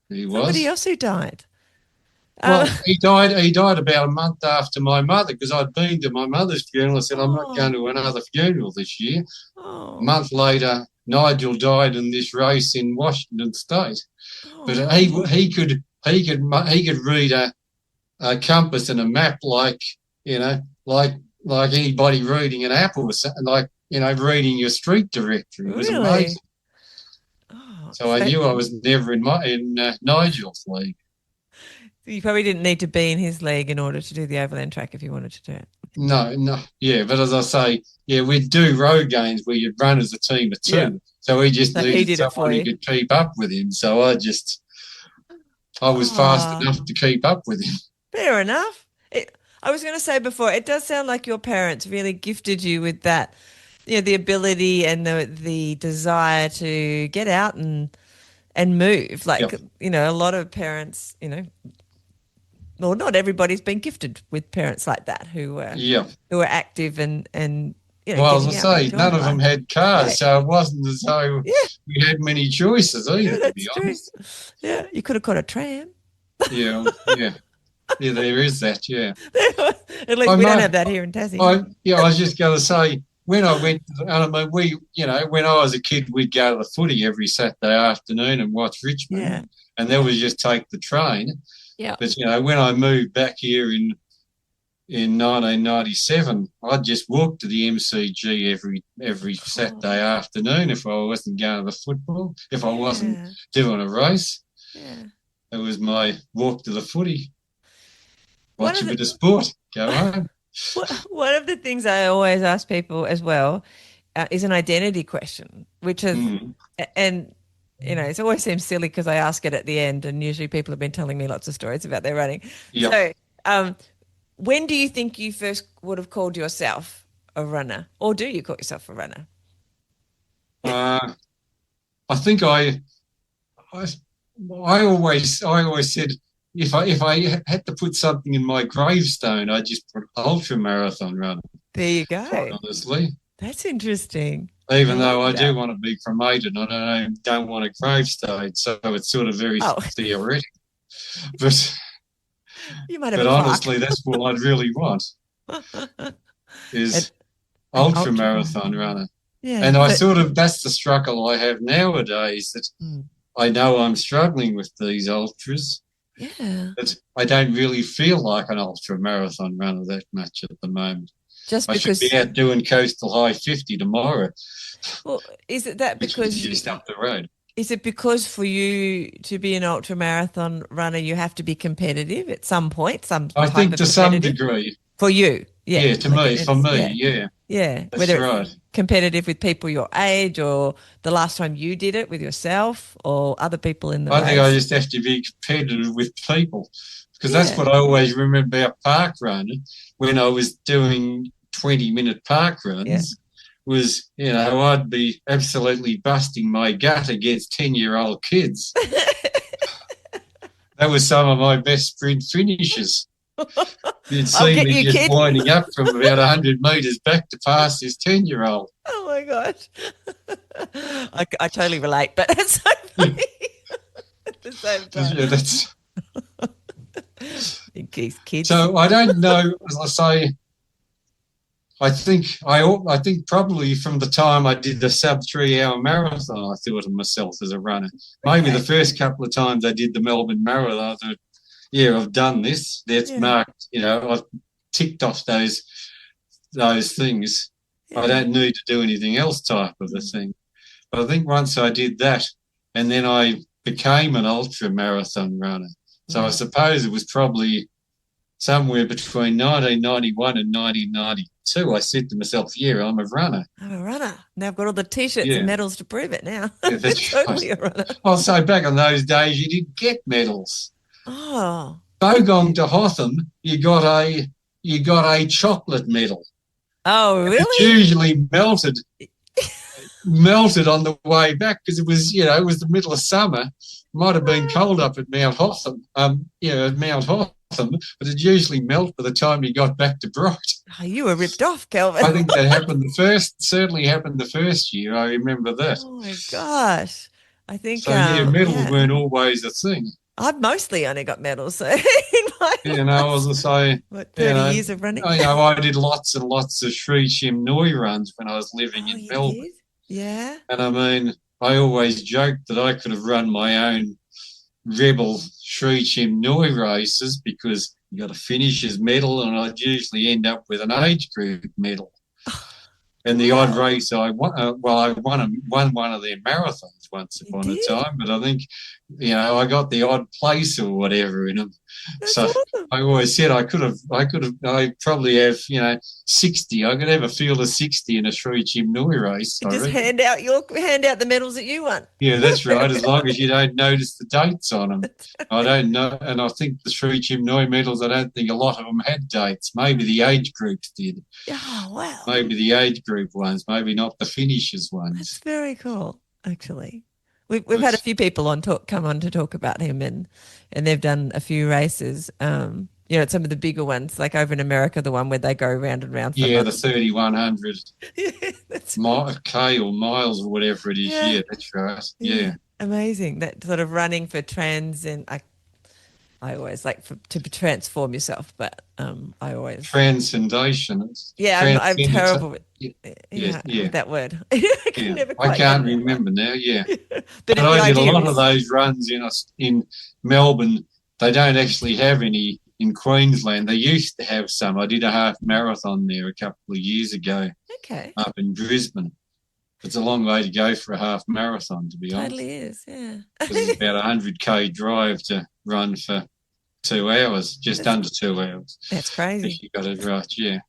He was. Somebody else who died. Well, he died about a month after my mother because I'd been to my mother's funeral. I said, I'm not going to another funeral this year. A month later, Nigel died in this race in Washington State. But he could read a compass and a map like, you know, like anybody reading an app or something, like, you know, reading your street directory. It was amazing. Oh, so I knew I was never in Nigel's league. You probably didn't need to be in his league in order to do the overland track if you wanted to do it. No, yeah, but as I say, yeah, we'd do road games where you'd run as a team of two. Yeah. So he just needed someone who could keep up with him. So I was fast enough to keep up with him. Fair enough. I was going to say before, it does sound like your parents really gifted you with that, you know, the ability and the desire to get out and move. Like, you know, a lot of parents, you know, well, not everybody's been gifted with parents like that who are active and you know. Well, as I say, none of them had cars, so it wasn't as though we had many choices either. To be honest, yeah, you could have got a tram. Yeah, there is that. Yeah, at least we don't have that here in Tassie. I was just going to say, when I went, and I mean, when I was a kid, we'd go to the footy every Saturday afternoon and watch Richmond, and then we just take the train. Yeah. But, you know, when I moved back here in 1997, I'd just walk to the MCG every Saturday afternoon if I wasn't going to the football, if I wasn't doing a race. Yeah. It was my walk to the footy. Watch a bit of sport, go home. One of the things I always ask people as well is an identity question, which is, and you know, it always seems silly because I ask it at the end, and usually people have been telling me lots of stories about their running. Yep. So when do you think you first would have called yourself a runner, or do you call yourself a runner? I think I always said if I had to put something in my gravestone, I'd just put ultra marathon runner. There you go. Quite honestly. That's interesting. Even though I do want to be cremated, I don't want a gravestone, so it's sort of very theoretical. But you might have honestly, that's what I'd really want is ultra marathon runner. Yeah, and that's the struggle I have nowadays, that I know I'm struggling with these ultras. Yeah. But I don't really feel like an ultra marathon runner that much at the moment. Just I should be out doing Coastal High 50 tomorrow. Well, is it that because just up the road? Is it because for you to be an ultra marathon runner, you have to be competitive at some point? I think to some degree. For you, yeah. Yeah, for me, yeah. Yeah, that's whether right. It's competitive with people your age, or the last time you did it with yourself, or other people in the race. I think I just have to be competitive with people, because that's what I always remember about park running when I was doing 20-minute park runs. Was, you know, I'd be absolutely busting my gut against 10-year-old kids. That was some of my best sprint finishes. You'd see me just winding up from about 100 metres back to pass this 10-year-old. Oh, my gosh. I totally relate, but it's so funny at the same time. Yeah, that's... kids. So I don't know, as I say, I think probably from the time I did the sub 3-hour marathon, I thought of myself as a runner. Maybe the first couple of times I did the Melbourne Marathon, I thought, yeah, I've done this. That's marked, you know, I've ticked off those things. Yeah. I don't need to do anything else type of a thing. But I think once I did that, and then I became an ultra marathon runner. So I suppose it was probably somewhere between 1991 and 1992, I said to myself, yeah, I'm a runner. I'm a runner. Now I've got all the T-shirts and medals to prove it now. Yeah, that's totally a runner. Well, so back in those days, you didn't get medals. Oh. Bogong to Hotham, you got a chocolate medal. Oh, really? It's usually melted on the way back, because it was, you know, it was the middle of summer. Might have been cold up at Mount Hotham, at Mount Hotham, but it usually melted by the time you got back to Bright. Oh, you were ripped off, Kelvin. I think that certainly happened the first year. I remember that. Oh, my gosh. I think so. Medals weren't always a thing. I've mostly only got medals, so as I say, 30 years of running. I did lots and lots of Sri Chim Noi runs when I was living in Melbourne. Did? Yeah. And I mean, I always joked that I could have run my own rebel Sri Chim Noi races, because you got a finisher's medal, and I'd usually end up with an age group medal. And the odd race I won, I won one of their marathons once upon a time, but I think, I got the odd place or whatever in them. That's so awesome. I always said I probably have, 60. I could have a field of 60 in a Sri Chimnui race. You just hand out the medals that you won. Yeah, that's right. As long as you don't notice the dates on them. I don't know. And I think the Sri Chimnui medals, I don't think a lot of them had dates. Maybe the age groups did. Oh, wow. Maybe the age group ones, maybe not the finishers ones. That's very cool, actually. We've had a few people come on to talk about him, and they've done a few races. Some of the bigger ones, like over in America, the one where they go round and round. The 3,100 K or miles or whatever it is. Yeah, that's right. Yeah. Amazing. That sort of running for trans, and I always like to transform yourself, but I always transcendation. Yeah, I'm terrible with that word. I can't remember now. Yeah, but I did a lot of those runs in Melbourne. They don't actually have any in Queensland. They used to have some. I did a half marathon there a couple of years ago. Okay. Up in Brisbane. It's a long way to go for a half marathon, to be honest. Totally is, yeah. It's about a 100K drive to run for 2 hours, under 2 hours. That's crazy. If you got it right, yeah.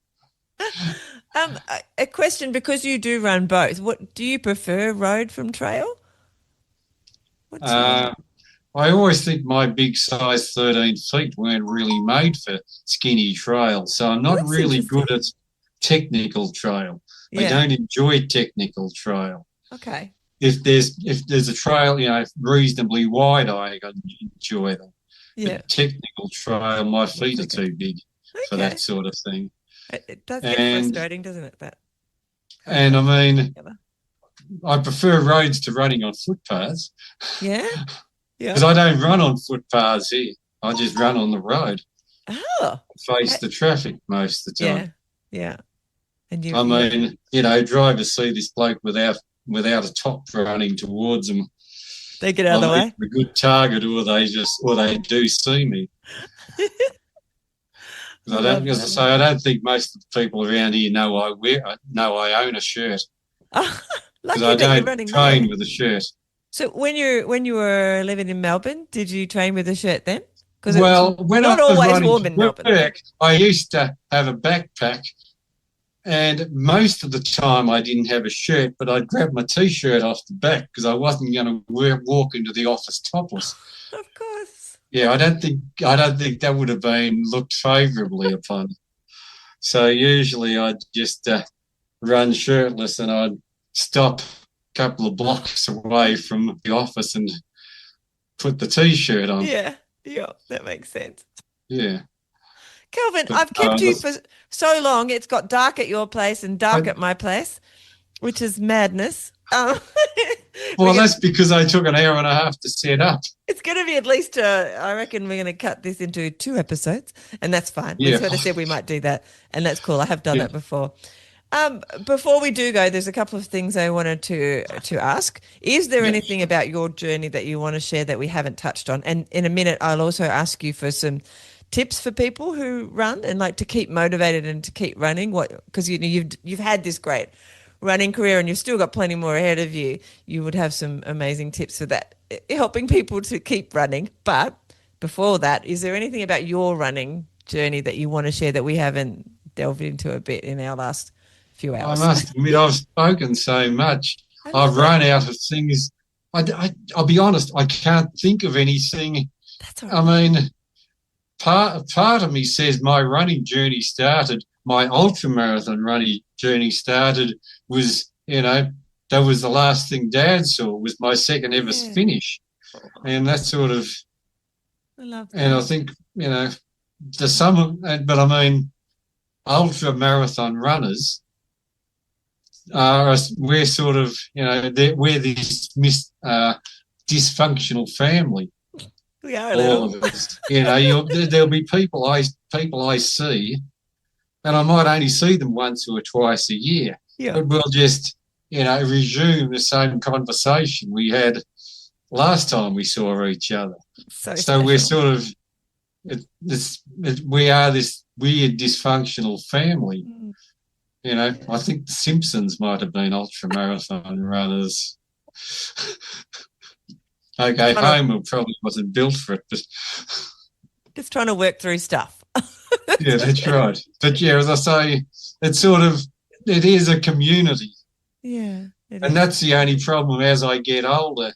A question, because you do run both. What do you prefer, road from trail? I always think my big size 13 feet weren't really made for skinny trail, so I'm not really good at technical trail. I don't enjoy technical trail. Okay. If there's a trail, reasonably wide, I enjoy them. Yeah. But technical trail, my feet are too big for that sort of thing. It does get frustrating, doesn't it? And I mean, I prefer roads to running on footpaths. Yeah. Yeah. Because I don't run on footpaths here. I just run on the road. Oh. Face the traffic most of the time. Yeah. And drivers see this bloke without a top running towards them. They get out of the way. A good target, or they do see me. I don't think most of the people around here know I own a shirt. Because I don't train with a shirt. So when you were living in Melbourne, did you train with a shirt then? When I was always warm in Melbourne. I used to have a backpack. And most of the time I didn't have a shirt, but I'd grab my T-shirt off the back because I wasn't going to walk into the office topless. Of course. Yeah, I don't think that would have been looked favourably upon. So usually I'd just run shirtless, and I'd stop a couple of blocks away from the office and put the T-shirt on. Yeah, that makes sense. Yeah. Kelvin, I've kept you for so long. It's got dark at your place and dark at my place, which is madness. Well, that's because I took an hour and a half to set up. It's going to be at least, I reckon we're going to cut this into 2 episodes, and that's fine. Yeah. We sort of said we might do that, and that's cool. I have done that before. Before we do go, there's a couple of things I wanted to ask. Is there anything about your journey that you want to share that we haven't touched on? And in a minute, I'll also ask you for some tips for people who run and like to keep motivated and to keep running. Because you've had this great running career and you've still got plenty more ahead of you. You would have some amazing tips for that, helping people to keep running. But before that, is there anything about your running journey that you want to share that we haven't delved into a bit in our last few hours? I must admit, I've spoken so much. I've run out of things. I'll be honest, I can't think of anything. That's all right. I mean, part of me says my running journey started, my ultramarathon running journey started was, that was the last thing Dad saw, was my second ever finish. And that sort of, I love that. And I think, the summer, but I mean, ultramarathon runners we're sort of, we're this dysfunctional family. We are all of us. There'll be people I see, and I might only see them once or twice a year. Yeah. But we'll just, resume the same conversation we had last time we saw each other. So we're sort of, we are this weird dysfunctional family. You know, I think the Simpsons might have been ultra-marathon runners. Okay, Homer probably wasn't built for it, but just trying to work through stuff. Yeah, that's right. But yeah, as I say, it is a community. Yeah. And that's the only problem as I get older.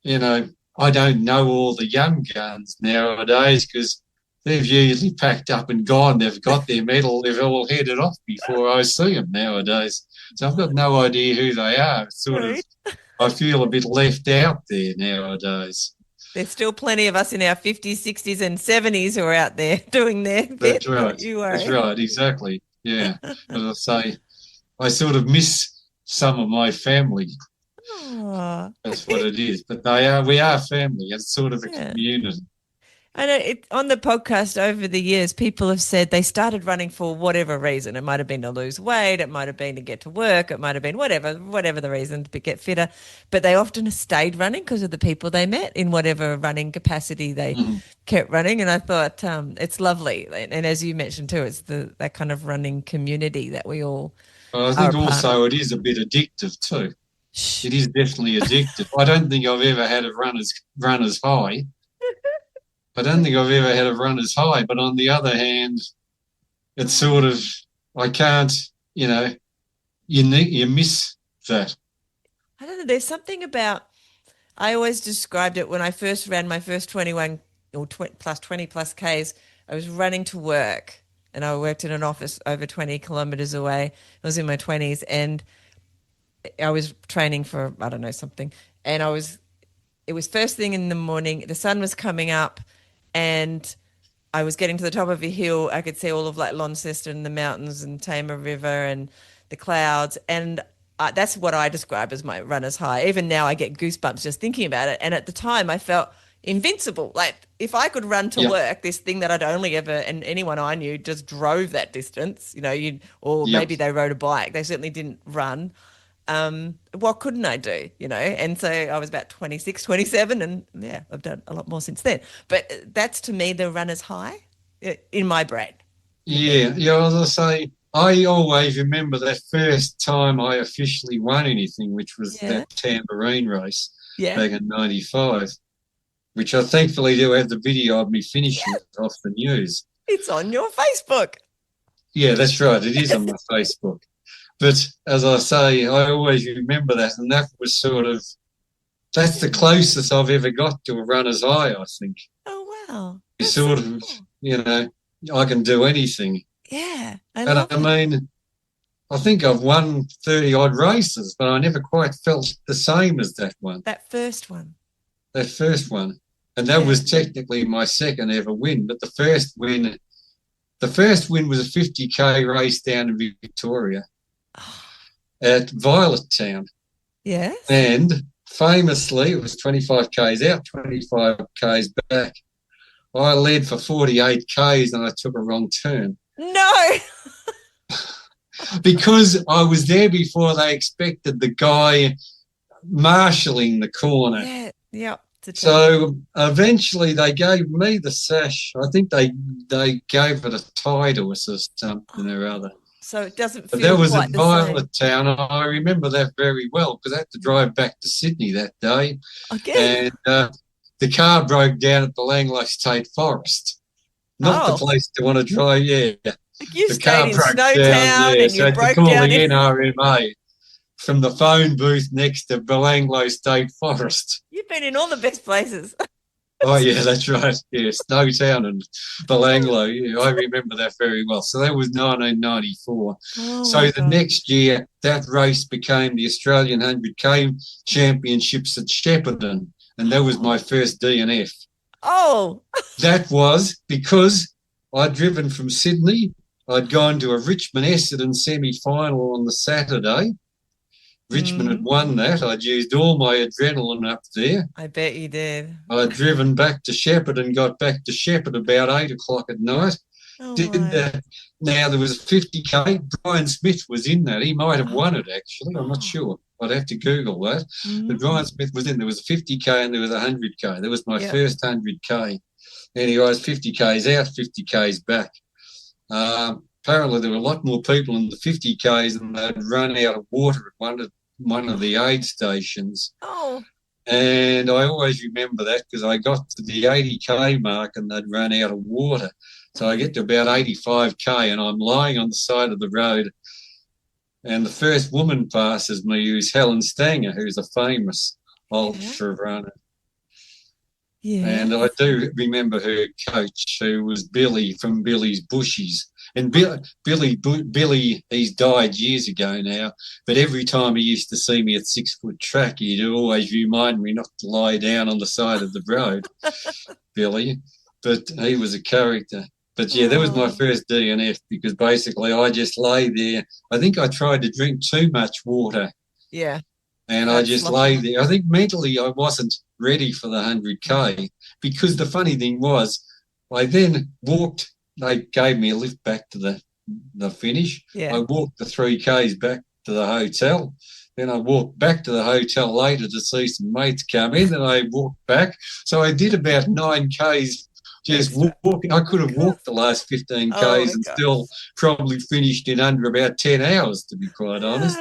You know, I don't know all the young guns nowadays because they've usually packed up and gone. They've got their medal. They've all headed off before I see them nowadays. So I've got no idea who they are. I feel a bit left out there nowadays. There's still plenty of us in our 50s, 60s and 70s who are out there doing their bit. That's right. That's right, exactly. Yeah. As I say, I sort of miss some of my family. Aww. That's what it is. But we are family. It's sort of a community. I know on the podcast over the years, people have said they started running for whatever reason. It might have been to lose weight. It might have been to get to work. It might have been whatever the reason to get fitter. But they often have stayed running because of the people they met in whatever running capacity they kept running. And I thought it's lovely. And as you mentioned too, it's that kind of running community that we all I think also it is a bit addictive too. It is definitely addictive. I don't think I've ever had a runner's high. I don't think I've ever had a runner's high, but on the other hand, it's sort of, I can't, you miss that. I don't know. There's something about, I always described it when I first ran my first 21 or 20 plus Ks, I was running to work and I worked in an office over 20 kilometers away. I was in my 20s and I was training for, I don't know, something. And it was first thing in the morning, the sun was coming up and I was getting to the top of a hill. I could see all of like Launceston and the mountains and Tamar River and the clouds. And that's what I describe as my runner's high. Even now I get goosebumps just thinking about it. And at the time I felt invincible. Like if I could run to work, this thing that I'd only ever, and anyone I knew just drove that distance, maybe they rode a bike. They certainly didn't run. What couldn't I do, And so I was about 26, 27 and I've done a lot more since then. But that's to me the runner's high in my brain. Yeah. As I say, I always remember that first time I officially won anything, which was that tambourine race back in 95, which I thankfully do have the video of me finishing off the news. It's on your Facebook. Yeah, that's right. It is on my Facebook. But as I say, I always remember that, and that was that's the closest I've ever got to a runner's high, I think. Oh, wow. It's sort of, I can do anything. Yeah. I mean, I think I've won 30-odd races, but I never quite felt the same as that one. That first one. And that was technically my second ever win, but the first win was a 50K race down in Victoria. At Violet Town. Yes. And famously, it was 25 Ks out, 25 Ks back. I led for 48 Ks and I took a wrong turn. No. Because I was there before they expected the guy marshalling the corner. Yeah. Yep. So eventually they gave me the sash. I think they gave it a tie to us or something or other. So it doesn't feel that was quite at the Violet same. Town. I remember that very well because I had to drive back to Sydney that day. Okay. And the car broke down at the Langlois State Forest. Not the place to want to drive, You the stayed in Snowtown and you broke down. The NRMA from the phone booth next to Langlois State Forest. You've been in all the best places. Oh, yeah, that's right. Yeah, Snowtown and Belanglo. Yeah, I remember that very well. So that was 1994. So the next year, that race became the Australian 100K Championships at Shepparton, and that was my first DNF. Oh. That was because I'd driven from Sydney. I'd gone to a Richmond-Essendon semi-final on the Saturday. Richmond had won that. I'd used all my adrenaline up there. I bet you did. I'd driven back to Shepparton, got back to Shepparton about 8 o'clock at night. Now, there was a 50K. Brian Smith was in that. He might have won it, actually. I'm not sure. I'd have to Google that. But Brian Smith was in. There was a 50K and there was a 100K. That was my first 100K. Anyway, it's 50 Ks out, 50 Ks back. Apparently there were a lot more people in the 50 Ks and they'd run out of water at one of the aid stations. Oh. And I always remember that because I got to the 80 K mark and they'd run out of water. So I get to about 85 K and I'm lying on the side of the road and the first woman passes me, who's Helen Stanger, who's a famous ultra runner. Yeah. And I do remember her coach, who was Billy from Billy's Bushies. And Billy, he's died years ago now, but every time he used to see me at 6 foot track, he'd always remind me not to lie down on the side of the road, Billy. But he was a character. But, yeah, that was my first DNF because basically I just lay there. I think I tried to drink too much water. Yeah. And I just lay there. I think mentally I wasn't ready for the 100K because the funny thing was I then walked. They gave me a lift back to the finish. Yeah. I walked the 3Ks back to the hotel. Then I walked back to the hotel later to see some mates come in and I walked back. So I did about 9Ks just walking. I could have walked the last 15Ks and still probably finished in under about 10 hours, to be quite honest.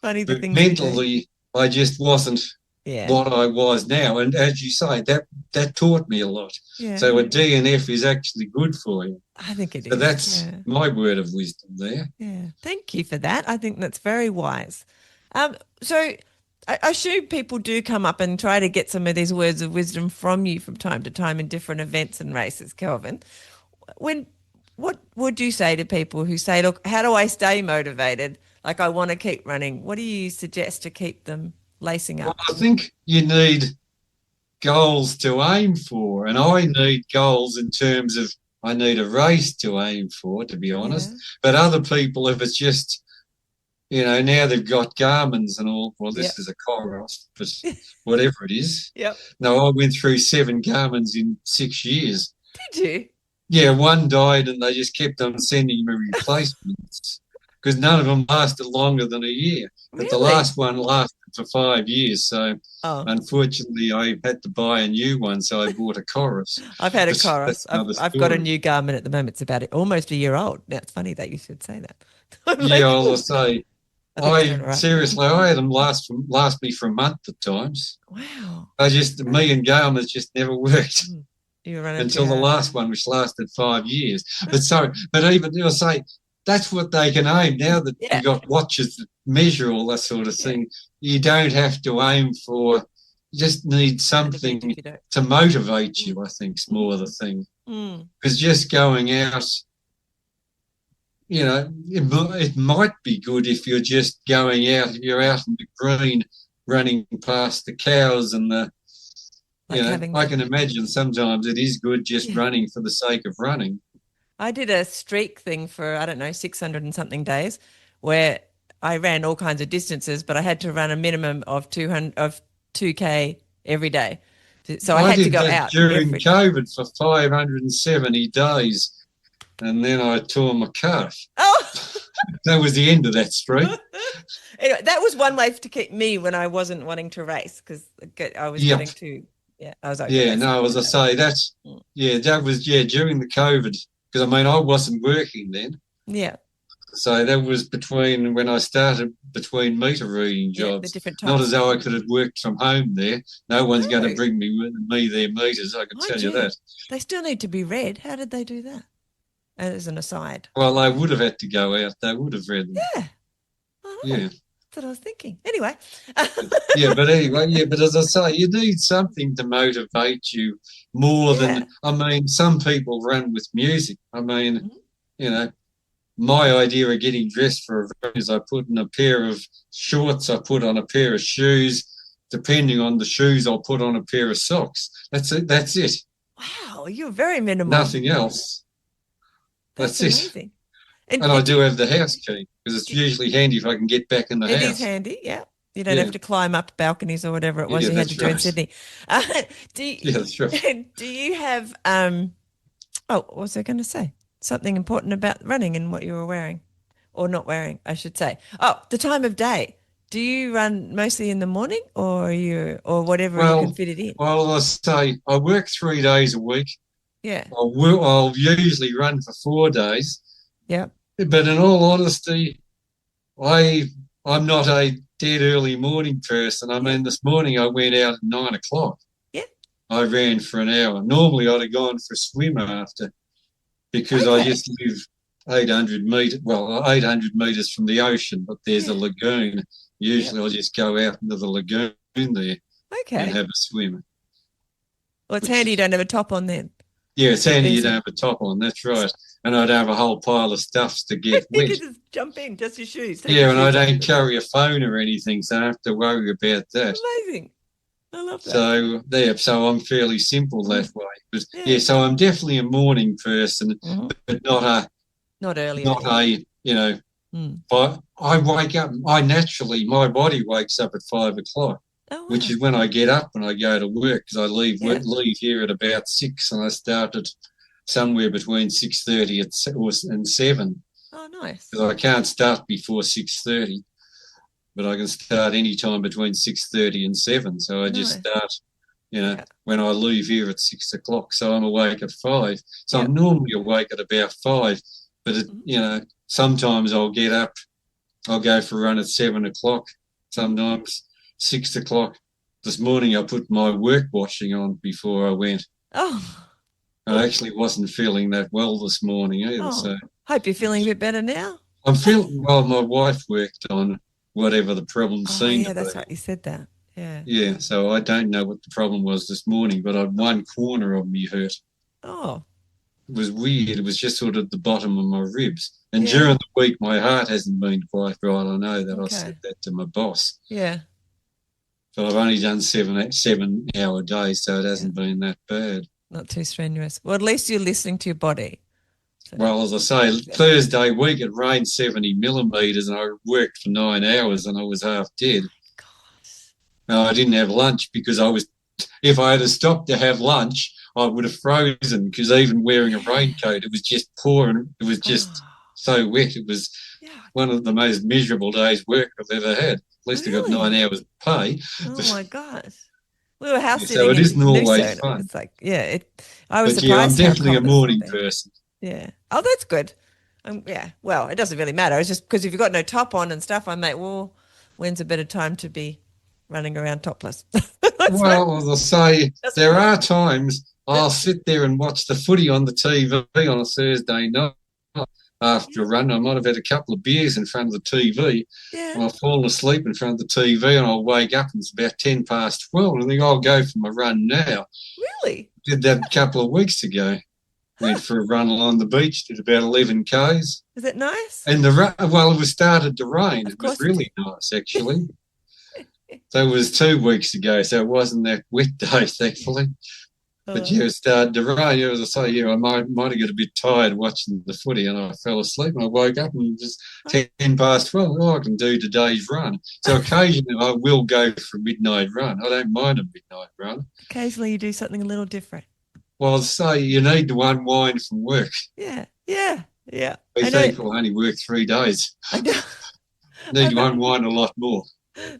Funny the thing. Mentally, I just wasn't what I was now. And as you say, that taught me a lot. Yeah. So a DNF is actually good for you. I think it is. So that's my word of wisdom there. Yeah. Thank you for that. I think that's very wise. So I assume people do come up and try to get some of these words of wisdom from you from time to time in different events and races, Kelvin. What would you say to people who say, look, how do I stay motivated? Like I want to keep running. What do you suggest to keep them lacing up? Well, I think you need goals to aim for, and I need goals in terms of I need a race to aim for, to be honest. But other people, if it's just, now they've got Garmin's and all, well, this is a Coros, but whatever it is. No, I went through 7 Garmin's in 6 years. Did you? Yeah, one died and they just kept on sending me replacements. Because none of them lasted longer than a year. But Really? the last one lasted for 5 years. So, unfortunately, I had to buy a new one, so I bought a Coros. I've had a Coros. I've got a new Garmin at the moment. It's about almost a year old. Now, it's funny that you should say that. I'll say, seriously, I had them last me for a month at times. Wow. Me and Garmin just never worked. Until the last one, which lasted 5 years. But even, you'll say, that's what they can aim now that you've got watches that measure all that sort of thing. You don't have to aim for, you just need something to motivate you, I think, is more the thing. Because just going out, it might be good if you're just going out, if you're out in the green running past the cows and I can imagine sometimes it is good just running for the sake of running. I did a streak thing for, 600 and something days where I ran all kinds of distances, but I had to run a minimum of 2K every day. So I had to go out. During COVID for 570 days, and then I tore my calf. Oh! That was the end of that streak. Anyway, that was one way to keep me when I wasn't wanting to race because I was getting too, I was as I say, that was during the COVID. Because, I wasn't working then. Yeah. So that was when I started between meter reading jobs. The different types. Not as though I could have worked from home there. No one's going to bring me their meters, I can tell you that. They still need to be read. How did they do that? As an aside. Well, they would have had to go out. They would have read them. Yeah. Yeah. That's what I was thinking. Anyway. But as I say, you need something to motivate you more than, some people run with music. My idea of getting dressed for a run is I put in a pair of shorts, I put on a pair of shoes. Depending on the shoes, I'll put on a pair of socks. That's it. Wow, you're very minimal. Nothing else. That's amazing. And I do have the house key because it's usually handy if I can get back in the house. It is handy, yeah. You don't have to climb up balconies or whatever it was you had to do in Sydney. That's right. Do you have, what was I going to say? Something important about running and what you were wearing or not wearing, I should say. Oh, the time of day. Do you run mostly in the morning or whatever you can fit it in? Well, I say I work 3 days a week. Yeah. I'll usually run for 4 days. Yeah. But in all honesty, I'm not a dead early morning person. I mean, this morning I went out at 9 o'clock. Yeah. I ran for an hour. Normally I'd have gone for a swim after, because I just live 800 metres from the ocean, but there's a lagoon. Usually I'll just go out into the lagoon there and have a swim. Well, it's handy you don't have a top on then. Yeah, it's handy you don't have a top on, that's right. And I'd have a whole pile of stuffs to get wet. You could just jump in, just your shoes. And I don't carry a phone or anything, so I don't have to worry about that. Amazing. I love that. So I'm fairly simple that way. But so I'm definitely a morning person, but not early. But I wake up, my body wakes up at 5 o'clock, which is when I get up and I go to work, because I leave here at about 6 and I start at somewhere between 6:30 and 7. Oh, nice. Because I can't start before 6:30. But I can start any time between 6:30 and 7. So I just start, when I leave here at 6 o'clock. So I'm awake at 5. So I'm normally awake at about 5. But, sometimes I'll get up, I'll go for a run at 7 o'clock, sometimes 6 o'clock. This morning I put my work washing on before I went. Oh. I actually wasn't feeling that well this morning either. So hope you're feeling a bit better now. I'm feeling, my wife worked on whatever the problem seemed to be. That's right. You said that. Yeah. Yeah, so I don't know what the problem was this morning, but one corner of me hurt. Oh. It was weird. It was just sort of the bottom of my ribs. And during the week, my heart hasn't been quite right. I know that. I said that to my boss. Yeah. But I've only done 7-hour days, so it hasn't been that bad. Not too strenuous. Well, at least you're listening to your body. So. Well, as I say, Thursday week it rained 70 millimetres and I worked for 9 hours and I was half dead. Oh, gosh. No, I didn't have lunch because if I had stopped to have lunch, I would have frozen, because even wearing a raincoat, it was just pouring. It was just so wet. It was one of the most miserable days work I've ever had. At least I got 9 hours pay. Oh, my gosh. We were house sitting. So it isn't always fun. It's like, I was surprised. I'm definitely a morning person. Yeah. Oh, that's good. Well, it doesn't really matter. It's just because if you've got no top on and stuff, I'm like, well, when's a better time to be running around topless? Well, as I say, there are times I'll sit there and watch the footy on the TV on a Thursday night after a run. I might have had a couple of beers in front of the TV. Yeah. And I'll fall asleep in front of the TV and I'll wake up and it's about 10 past 12 and I think I'll go for my run now. Really? Did that a couple of weeks ago. Went for a run along the beach, did about 11 Ks. Is it nice? And it was started to rain. It was really nice, actually. So it was 2 weeks ago, so it wasn't that wet day, thankfully. But it started to rain. As I say, I might have got a bit tired watching the footy and I fell asleep and I woke up and just 10 past 12. I can do today's run. So occasionally I will go for a midnight run. I don't mind a midnight run. Occasionally you do something a little different. Well, say you need to unwind from work. Yeah. These people only work 3 days. I know. Need to unwind a lot more.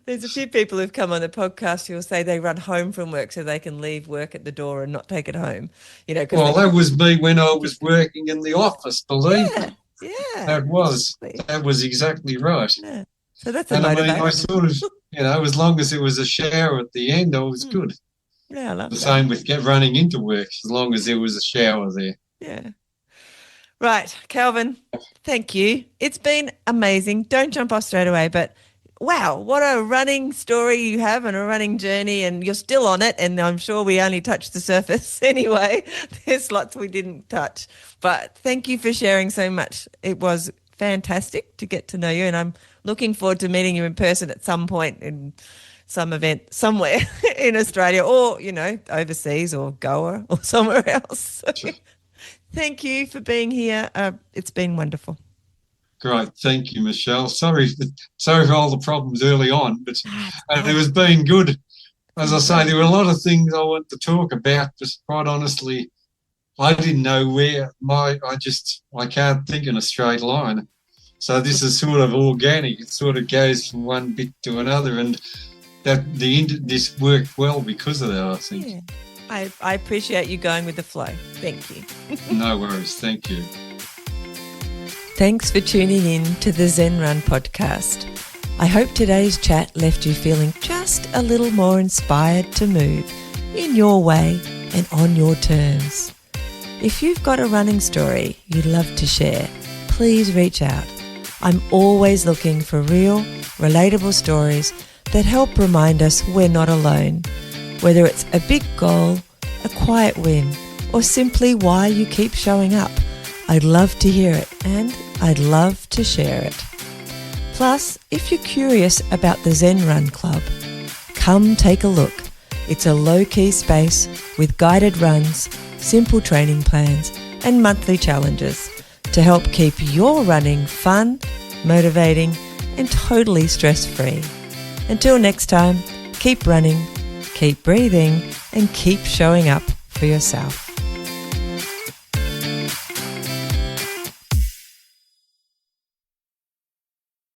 There's a few people who've come on the podcast who will say they run home from work so they can leave work at the door and not take it home. That was me when I was working in the office, believe me. Yeah. That was exactly right. Yeah. So that's a motivation. I mean, I sort of, as long as there was a shower at the end, I was good. Yeah, I love the same with running into work, as long as there was a shower there. Yeah. Right, Kelvin, thank you. It's been amazing. Don't jump off straight away, but wow, what a running story you have and a running journey, and you're still on it, and I'm sure we only touched the surface anyway. There's lots we didn't touch, but thank you for sharing so much. It was fantastic to get to know you, and I'm looking forward to meeting you in person at some point in some event somewhere in Australia or, overseas or Goa or somewhere else. Thank you for being here. It's been wonderful. Great. Thank you, Michelle. Sorry for all the problems early on, but it was been good. As I say, there were a lot of things I want to talk about, but quite honestly, I didn't know where I can't think in a straight line. So this is sort of organic. It sort of goes from one bit to another, and this worked well because of that, I think. I appreciate you going with the flow. Thank you. No worries. Thank you. Thanks for tuning in to the Zen Run podcast. I hope today's chat left you feeling just a little more inspired to move in your way and on your terms. If you've got a running story you'd love to share, please reach out. I'm always looking for real, relatable stories that help remind us we're not alone. Whether it's a big goal, a quiet win, or simply why you keep showing up, I'd love to hear it and I'd love to share it. Plus, if you're curious about the Zen Run Club, come take a look. It's a low-key space with guided runs, simple training plans, and monthly challenges to help keep your running fun, motivating, and totally stress-free. Until next time, keep running, keep breathing, and keep showing up for yourself.